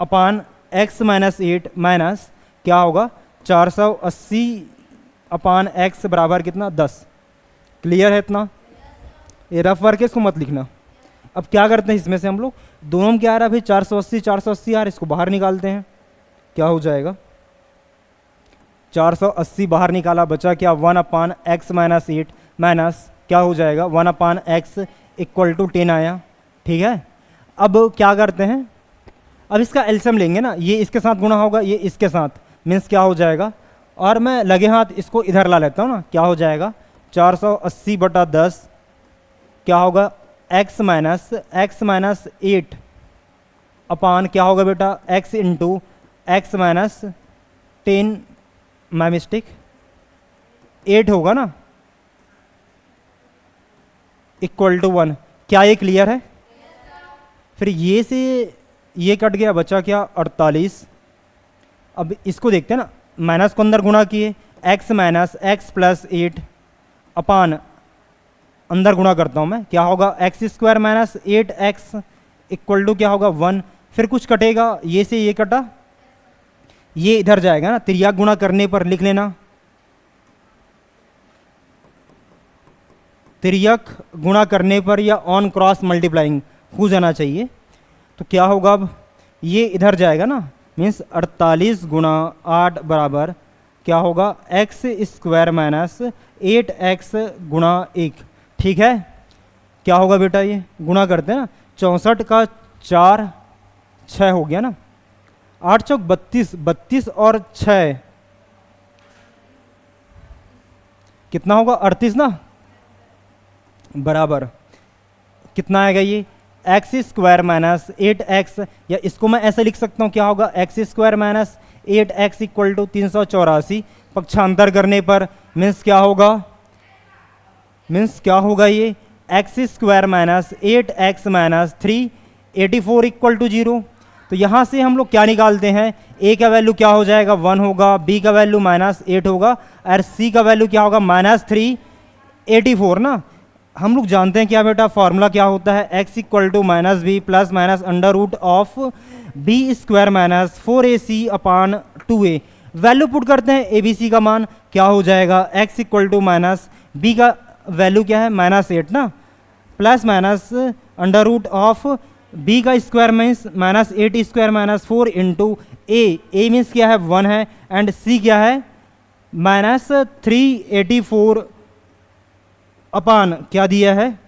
अपान एक्स माइनस 8 माइनस क्या होगा, 480 अपान एक्स बराबर कितना 10। क्लियर है इतना? ये रफ वर्क है, इसको मत लिखना। अब क्या करते हैं इसमें से हम लोग, दोनों में क्या आ रहा है भाई 480 480 यार, इसको बाहर निकालते हैं। क्या हो जाएगा 480 बाहर निकाला, बचा क्या 1 अपान एक्स माइनस 8 माइनस क्या हो जाएगा 1 अपान एक्स इक्वल टू 10 आया। ठीक है, अब क्या करते हैं, अब इसका एलसीएम लेंगे ना, ये इसके साथ गुणा होगा, ये इसके साथ, मीन्स क्या हो जाएगा, और मैं लगे हाथ इसको इधर ला लेता हूँ ना, क्या हो जाएगा 480 बटा 10 क्या होगा x माइनस 8 अपान क्या होगा बेटा x into x minus 10, my mistake 8 होगा ना, इक्वल टू 1। क्या ये क्लियर है? फिर ये से ये कट गया, बचा क्या 48। अब इसको देखते हैं ना, माइनस को अंदर गुणा किए, x minus x plus 8 upon अंदर गुणा करता हूँ मैं, क्या होगा x square minus 8x equal to क्या होगा 1। फिर कुछ कटेगा, ये से ये कटा, ये इधर जाएगा ना, तिर्यक गुणा करने पर लिख लेना, तिर्यक गुणा करने पर या ऑन क्रॉस मल्टीप्लाइंग हो जाना चाहिए। तो क्या होगा, अब ये इधर जाएगा ना, मीन्स 48 गुणा 8 बराबर क्या होगा एक्स स्क्वायर माइनस 8x गुणा 1। ठीक है, क्या होगा बेटा, ये गुणा करते हैं ना, 64 का 4 6 हो गया ना, 8 चौक 32, 32 और 6 कितना होगा 38 ना, बराबर कितना आएगा ये एक्स स्क्वायर माइनस 8x, या इसको मैं ऐसे लिख सकता हूँ, क्या होगा x square minus 8x equal to 384। पक्षांतर करने पर मीन्स क्या होगा ये x square minus 8x minus 384 equal to 0। तो यहाँ से हम लोग क्या निकालते हैं, a का वैल्यू क्या हो जाएगा 1 होगा, b का वैल्यू माइनस 8 होगा, और c का वैल्यू क्या होगा माइनस 384 ना। हम लोग जानते हैं क्या बेटा, फॉर्मूला क्या होता है, x equal to minus B plus minus under root of B square minus 4ac upon 2a। Value put करते हैं, abc का मान क्या हो जाएगा x equal to minus B का वैल्यू क्या है माइनस 8 ना, plus minus under root of b का square means minus 8 square minus 4 into a means क्या है 1 है, एंड c क्या है माइनस 384 अपान क्या दिया है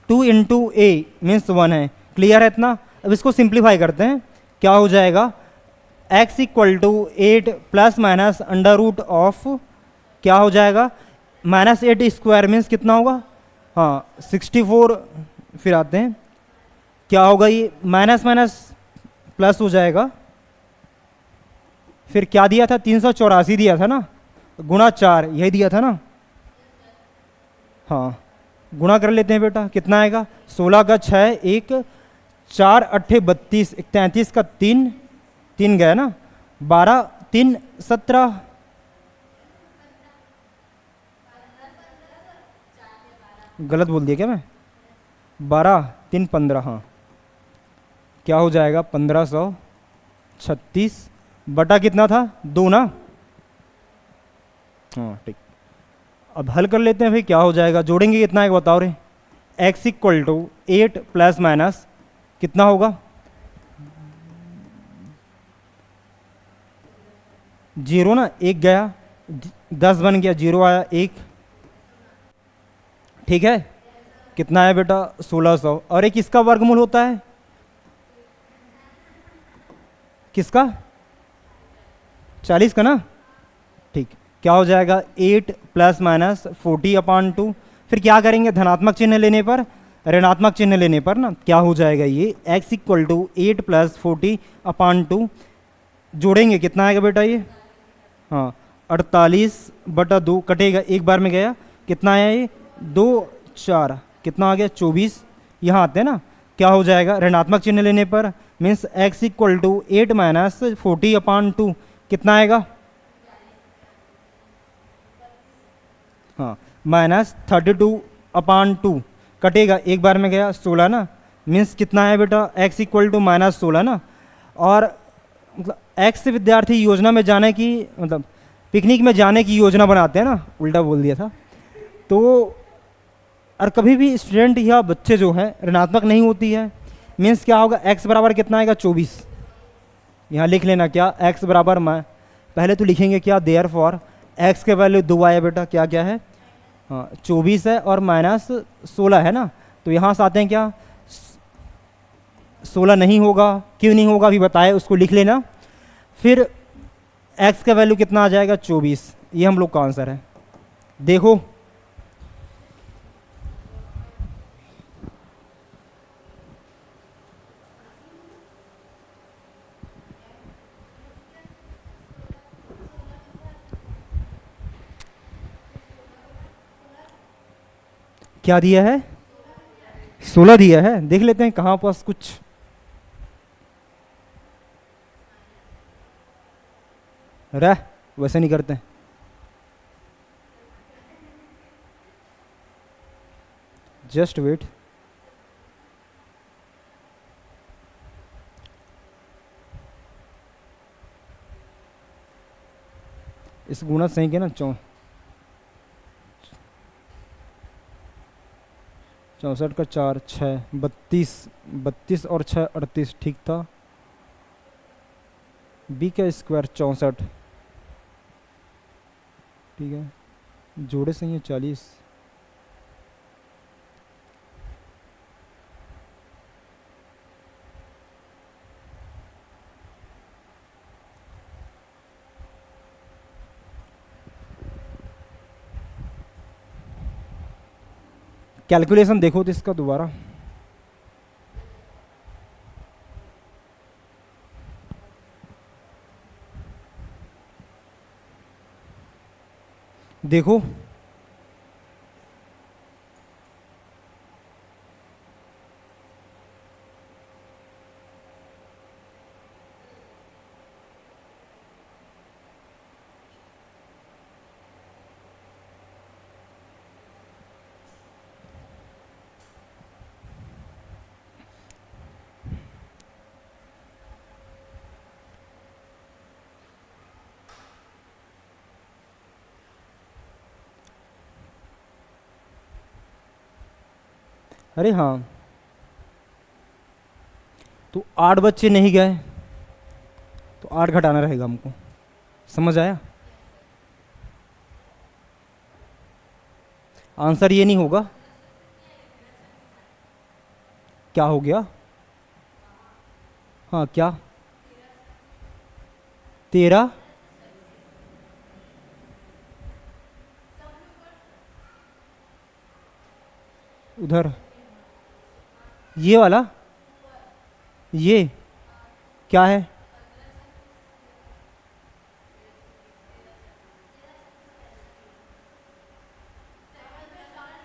2 इंटू ए मीन्स 1 है। क्लियर है इतना? अब इसको सिंप्लीफाई करते हैं, क्या हो जाएगा x equal to 8 plus minus under root of क्या हो जाएगा माइनस 8 स्क्वायर मीन्स कितना होगा, हाँ 64। फिर आते हैं क्या होगा, ये माइनस माइनस प्लस हो जाएगा, फिर क्या दिया था 384 दिया था ना, गुणा 4 यही दिया था ना, हाँ गुणा कर लेते हैं बेटा, कितना आएगा 16 का 6 1 4 8 32 33 का 3 3 गया ना, 12 3 17 गलत बोल दिया क्या मैं, 12 3 15, हाँ क्या हो जाएगा 1536 बटा कितना था 2 ना, हाँ ठीक। अब हल कर लेते हैं भाई, क्या हो जाएगा, जोड़ेंगे कितना है बताओ रे, x equal to 8 plus minus कितना होगा 0 ना, 1 गया 10 बन गया, 0 आया 1। ठीक है, कितना है बेटा 1600, और एक किसका वर्गमूल होता है, किसका 40 का ना, ठीक। क्या हो जाएगा 8 प्लस माइनस 40 अपान 2। फिर क्या करेंगे, धनात्मक चिन्ह लेने पर ऋणात्मक चिन्ह लेने पर ना क्या हो जाएगा ये x equal to 8 plus 40 upon 2, जोड़ेंगे कितना आएगा बेटा ये, हाँ 48 बटा 2 कटेगा, एक बार में गया, कितना आया ये 2 4 कितना आ गया 24। यहाँ आते हैं ना, क्या हो जाएगा ऋणात्मक चिन्ह लेने पर means x equal to 8 minus 40 upon 2 कितना आएगा, हाँ माइनस 32 अपान 2 कटेगा, एक बार में गया 16 ना, मीन्स कितना है बेटा x इक्वल टू माइनस 16 ना। और मतलब x से विद्यार्थी योजना में जाने की मतलब पिकनिक में जाने की योजना बनाते हैं ना, उल्टा बोल दिया था। तो और कभी भी स्टूडेंट या बच्चे जो हैं ऋणात्मक नहीं होती है, मीन्स क्या होगा, x बराबर कितना आएगा 24। यहाँ लिख लेना क्या, x बराबर मैं पहले तो लिखेंगे क्या, देयर फॉर x के वैल्यू 2 आया बेटा, क्या क्या है, हाँ 24 है और -16 है ना। तो यहाँ से आते हैं क्या, 16 नहीं होगा, क्यों नहीं होगा अभी बताए, उसको लिख लेना। फिर x का वैल्यू कितना आ जाएगा 24, ये हम लोग का आंसर है। देखो क्या दिया है, 16 दिया है। देख लेते हैं कहाँ पास कुछ, रह वैसे नहीं करते, जस्ट वेट। इस गुणा सही के ना, 64 का 4 6 32, 32 और 6 38 ठीक था। b का स्क्वायर 64, ठीक है, जोड़े सही है 40। कैलकुलेशन देखो तो इसका दोबारा, देखो अरे हाँ, तो 8 बच्चे नहीं गए तो 8 घटाना रहेगा हमको, समझ आया। आंसर ये नहीं होगा, क्या हो गया, हाँ क्या, 13, उधर ये वाला, ये क्या है,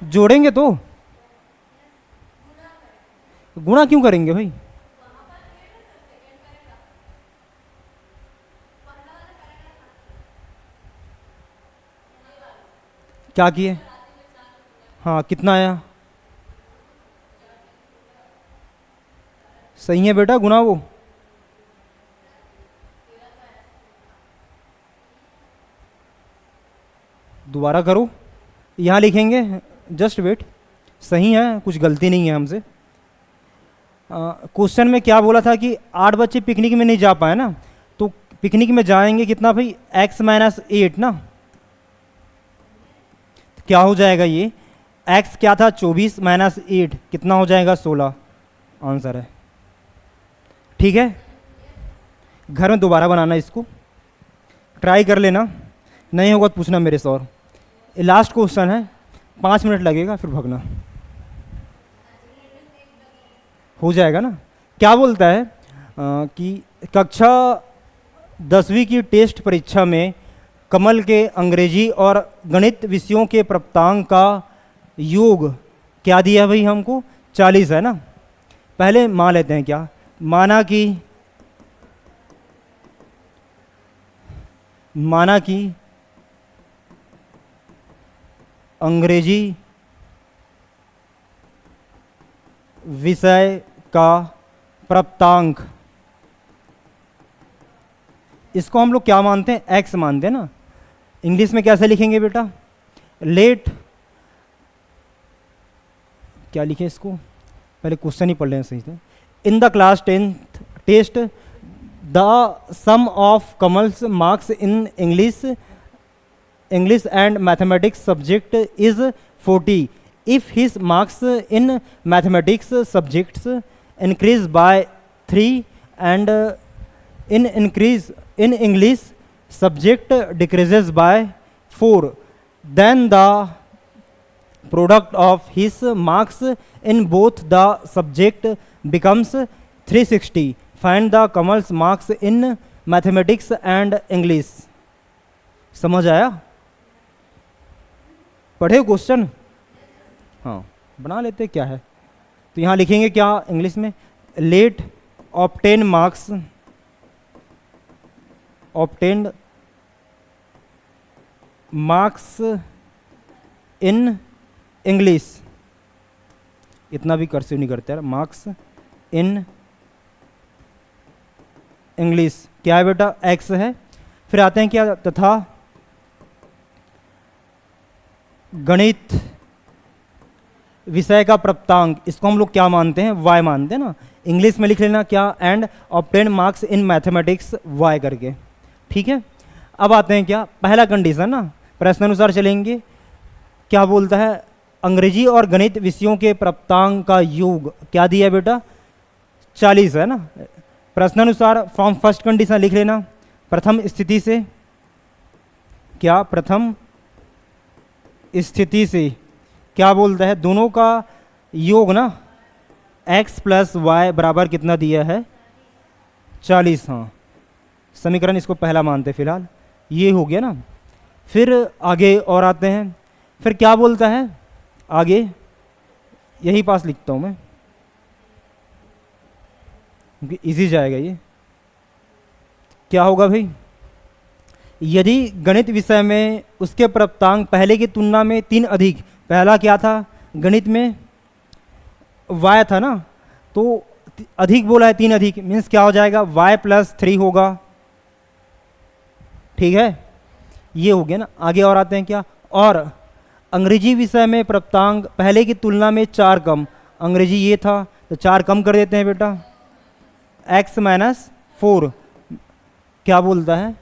जोड़ेंगे तो, गुणा क्यों करेंगे भाई, क्या किए, हाँ कितना आया, सही है बेटा, गुणा वो, दोबारा करो, यहाँ लिखेंगे, जस्ट वेट, सही है, कुछ गलती नहीं है हमसे। क्वेश्चन में क्या बोला था कि 8 बच्चे पिकनिक में नहीं जा पाए ना, तो पिकनिक में जाएंगे कितना भाई, x -8 ना, क्या हो जाएगा ये, x क्या था 24 -8 कितना हो जाएगा 16, आंसर है। ठीक है, घर में दोबारा बनाना, इसको ट्राई कर लेना, नहीं होगा तो पूछना मेरे से। और लास्ट क्वेश्चन है, 5 मिनट लगेगा फिर भगना, हो जाएगा ना। क्या बोलता है कि कक्षा 10वीं की टेस्ट परीक्षा में कमल के अंग्रेजी और गणित विषयों के प्राप्तांक का योग क्या दिया भाई हमको, 40 है ना। पहले मान लेते हैं, क्या माना कि अंग्रेजी विषय का प्राप्तांक, इसको हम लोग क्या मानते हैं, x मानते हैं ना। इंग्लिश में कैसे लिखेंगे बेटा? लेट, क्या लिखे इसको, पहले क्वेश्चन ही पढ़ लें सही से। In the class 10th test the sum of Kamal's marks in English and mathematics subject is 40 if his marks in mathematics subjects increase by 3 and in English subject decreases by 4, then the product of his marks in both the subject becomes 360. Find the Kamal's marks in mathematics and English. समझ आया? पढ़े question? हाँ, बना लेते क्या है। तो यहाँ लिखेंगे क्या इंग्लिश में? Let obtain marks, obtained marks in English, इतना भी कर्सिव नहीं करते यार, मार्क्स इन इंग्लिश क्या है बेटा? एक्स है। फिर आते हैं क्या? तथा गणित विषय का प्राप्तांक, इसको हम लोग क्या मानते हैं? वाई मानते हैं ना। इंग्लिश में लिख लेना क्या? And obtain marks in mathematics y करके, ठीक है। अब आते हैं क्या? पहला कंडीशन ना, प्रश्नानुसार चलेंगे। क्या बोलता है? अंग्रेजी और गणित विषयों के प्राप्तांक का योग क्या दिया बेटा? 40 है ना। प्रश्नानुसार फ्रॉम फर्स्ट कंडीशन लिख लेना, प्रथम स्थिति से। क्या? प्रथम स्थिति से क्या बोलता है? दोनों का योग ना x प्लस वाई बराबर कितना दिया है? 40। हाँ, समीकरण इसको पहला मानते फिलहाल, ये हो गया ना। फिर आगे और आते हैं। फिर क्या बोलता है आगे? यही पास लिखता हूँ मैं क्योंकि इजी जाएगा ये। क्या होगा भाई? यदि गणित विषय में उसके प्राप्तांक पहले की तुलना में 3 अधिक, पहला क्या था? गणित में y था ना, तो अधिक बोला है, 3 अधिक मीन्स क्या हो जाएगा? y प्लस 3 होगा, ठीक है, ये हो गया ना। आगे और आते हैं क्या? और अंग्रेजी विषय में प्राप्तांक पहले की तुलना में 4 कम, अंग्रेजी ये था तो 4 कम कर देते हैं बेटा, x माइनस 4 क्या बोलता है?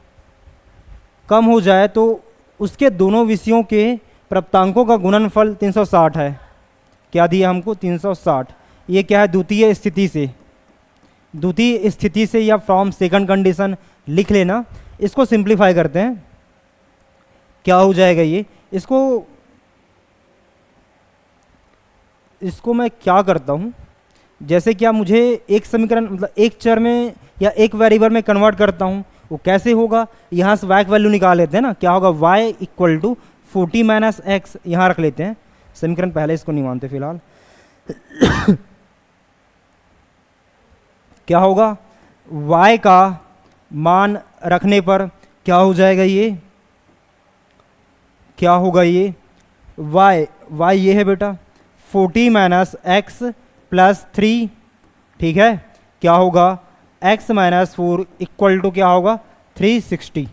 कम हो जाए तो उसके दोनों विषयों के प्राप्तांकों का गुणनफल 360 है। क्या दिया हमको? 360। ये क्या है? द्वितीय स्थिति से, द्वितीय स्थिति से या फ्रॉम सेकंड कंडीशन लिख लेना। इसको सिंप्लीफाई करते हैं, क्या हो जाएगा ये? इसको मैं क्या करता हूँ, जैसे क्या मुझे एक समीकरण मतलब एक चर में या एक वेरिएबल में कन्वर्ट करता हूँ, वो कैसे होगा? यहाँ से y वैल्यू निकाल लेते हैं ना। क्या होगा? y equal to 40 minus x, यहाँ रख लेते हैं समीकरण पहले, इसको नहीं मानते फिलहाल। क्या होगा? y का मान रखने पर क्या हो जाएगा ये? क्या होगा ये? y ये है बेटा 40 माइनस एक्स प्लस 3, ठीक है। क्या होगा? x माइनस 4 इक्वल टू क्या होगा? 360,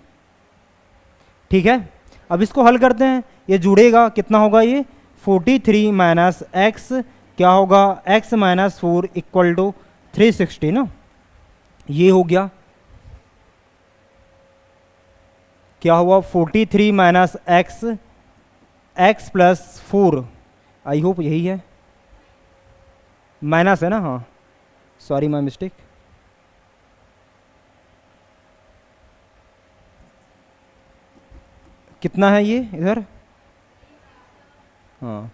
ठीक है। अब इसको हल करते हैं, ये जुड़ेगा, कितना होगा ये? 43 माइनस एक्स क्या होगा? x माइनस 4 इक्वल टू 360 ना, ये हो गया। क्या हुआ? 43 minus x plus 4, I hope यही है, माइनस है ना, हाँ सॉरी माय मिस्टेक। कितना है ये इधर? हाँ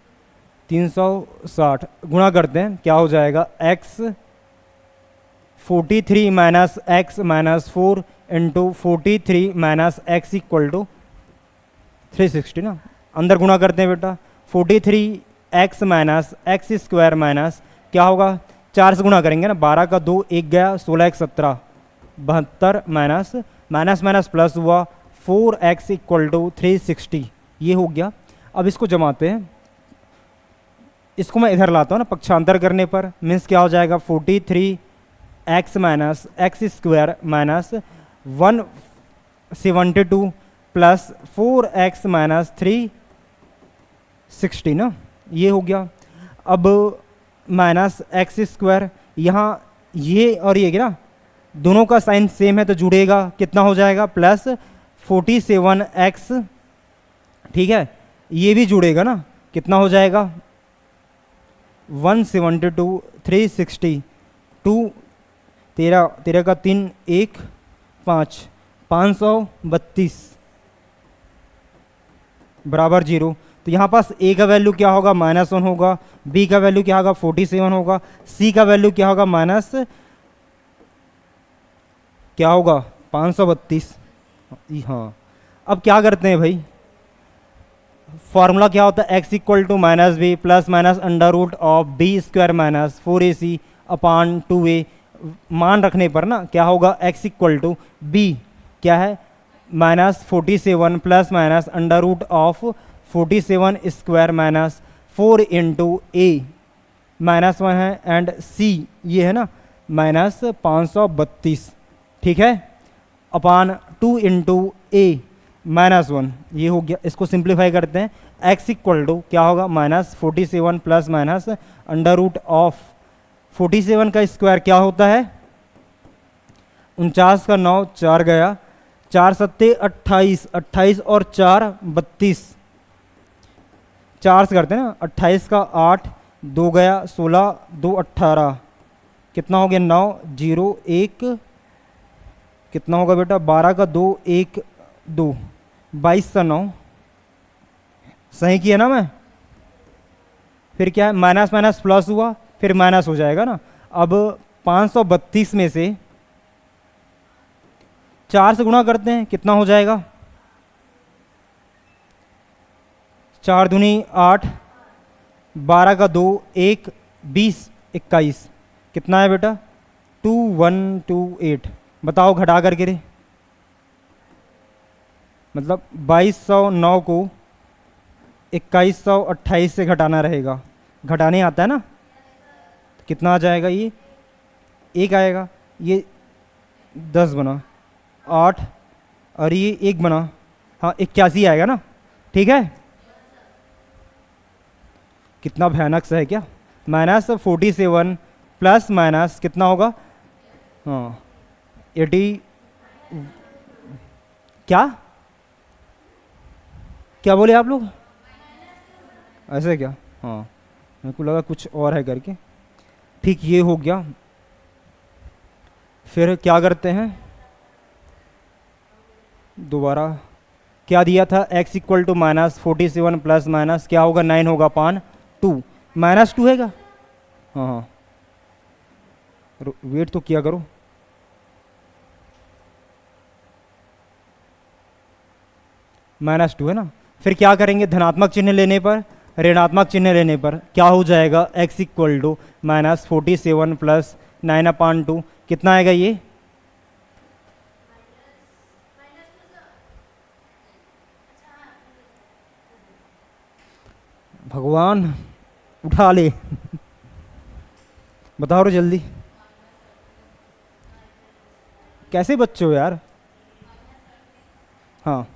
360 गुणा करते हैं, क्या हो जाएगा? x 43 minus x minus 4 into 43 minus x equal to 360 ना। अंदर गुणा करते हैं बेटा, 43 x minus x square minus क्या होगा? 4 से गुणा करेंगे ना, 12 का 2 1 गया, 16 1 17 72 माइनस माइनस माइनस प्लस हुआ 4x इक्वल टू 360, ये हो गया। अब इसको जमाते हैं, इसको मैं इधर लाता हूँ ना, पक्षांतर करने पर मीन्स क्या हो जाएगा? 43 x minus x square minus 172 plus 4x minus 360 ना, ये हो गया। अब माइनस एक्स स्क्वायर, यहाँ ये और ये ना दोनों का साइन सेम है तो जुड़ेगा, कितना हो जाएगा प्लस 47x, ठीक है, ये भी जुड़ेगा ना, कितना हो जाएगा 172 360 2 13 13 का 3 1 5 532 बराबर 0। तो यहाँ पास a का वैल्यू क्या होगा -1 होगा, b का वैल्यू क्या होगा 47 होगा, c का वैल्यू क्या होगा माइनस क्या होगा 532। हाँ, अब क्या करते हैं भाई, फॉर्मूला क्या होता है x equal to minus B plus minus under root of B square minus 4ac upon 2a, मान रखने पर ना क्या होगा x इक्वल टू बी क्या है -47 plus minus under root of 47 square minus 4 into a -1 है, एंड c ये है ना -532, ठीक है, अपान 2 इंटू ए -1, ये हो गया। इसको सिंप्लीफाई करते हैं, x इक्वल टू क्या होगा -47 plus minus under root of 47 का स्क्वायर क्या होता है 49 का 9 4 गया, 4 सत्ते 28, 28 और 4 32, 4 से करते हैं ना, 28 का 8 2 गया, 16 2 18, कितना हो गया 9 0 1, कितना होगा बेटा 12 का 2 1 2, 22 का 9, सही किया ना मैं। फिर क्या है माइनस माइनस प्लस हुआ, फिर माइनस हो जाएगा ना। अब 532 में से 4 से गुणा करते हैं, कितना हो जाएगा 4 दूनी 8, 12 का 2 1 20 21, कितना है बेटा 2128, बताओ घटा करके रे, मतलब 2209 को 2128 से घटाना रहेगा, घटाने आता है ना, तो कितना आ जाएगा, ये 1 आएगा, ये 10 बना 8 और ये 1 बना, हाँ 81 आएगा ना, ठीक है। कितना भयानक सा है क्या, -47 प्लस माइनस कितना होगा, हाँ 80, क्या बोले आप लोग, ऐसे क्या, हाँ मेरे को लगा कुछ और है करके, ठीक, ये हो गया। फिर क्या करते हैं, दोबारा क्या दिया था x equal to -47 plus minus क्या होगा 9 होगा अपान 2, -2 हैगा, हाँ हाँ वेट तो किया करो, -2 है ना। फिर क्या करेंगे, धनात्मक चिन्ह लेने पर, ऋणात्मक चिन्ह लेने पर क्या हो जाएगा x इक्वल टू -47 प्लस 9 अपान 2, कितना आएगा ये भगवान उठा ले बताओ रो जल्दी, कैसे बच्चे हो यार, हाँ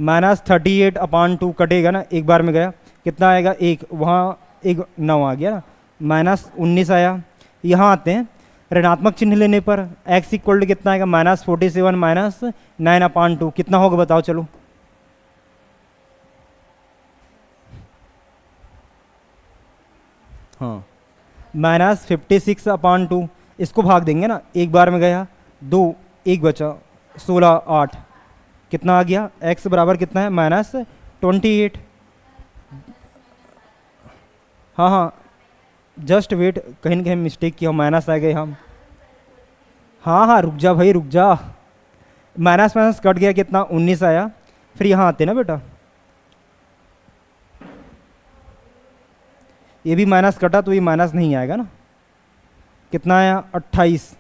-38 अपान 2 कटेगा ना, एक बार में गया, कितना आएगा 1, वहाँ 1 9 आ गया ना, -19 आया। यहाँ आते हैं ऋणात्मक चिन्ह लेने पर x इक्वल टू कितना आएगा -47 माइनस 9 अपान 2, कितना होगा बताओ चलो, हाँ -56 अपान 2, इसको भाग देंगे ना, एक बार में गया 2 1 बचा 16 8, कितना आ गया x बराबर कितना है -28, हाँ हाँ जस्ट वेट, कहीं ना कहीं मिस्टेक किया, माइनस आ गए हम, हाँ हाँ रुक जा भाई रुक जा, माइनस माइनस कट गया, कितना 19 आया। फिर यहाँ आते ना बेटा, ये भी माइनस कटा तो ये माइनस नहीं आएगा ना, कितना आया 28,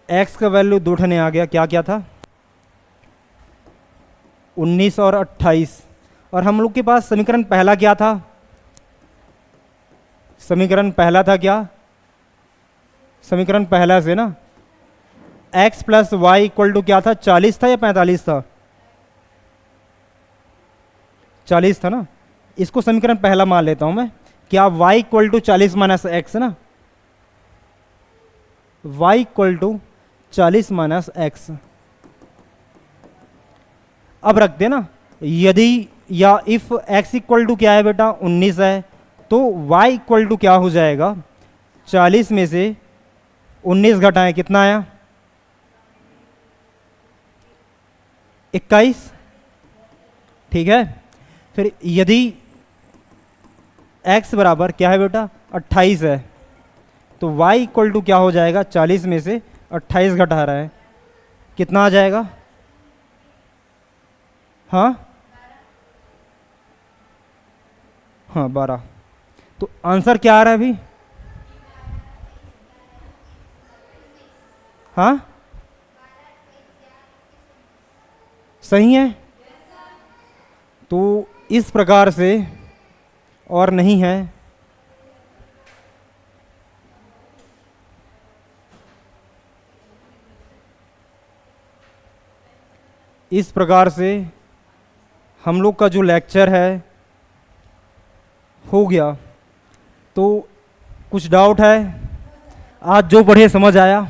x का वैल्यू 2 ठने आ गया, क्या क्या था 19 और 28, और हम लोग के पास समीकरण पहला क्या था, समीकरण पहला था क्या, समीकरण पहला से ना x plus y equal to क्या था, 40 था या 45 था? 40 था ना। इसको समीकरण पहला मान लेता हूं मैं, क्या y equal to 40 minus x ना, y equal to 40 minus x. अब रखते ना, यदि या इफ x इक्वल टू क्या है बेटा, 19 है, तो y इक्वल टू क्या हो जाएगा, 40 में से 19 घटाएं कितना आया, 21। ठीक है। फिर यदि x बराबर क्या है बेटा, 28 है, तो y इक्वल टू क्या हो जाएगा, 40 में से 28 घटा रहा है, कितना आ जाएगा, हाँ हाँ 12। तो आंसर क्या आ रहा है अभी, हाँ सही है। तो इस प्रकार से, और नहीं है, इस प्रकार से हम लोग का जो लेक्चर है हो गया। तो कुछ डाउट है, आज जो पढ़े समझ आया?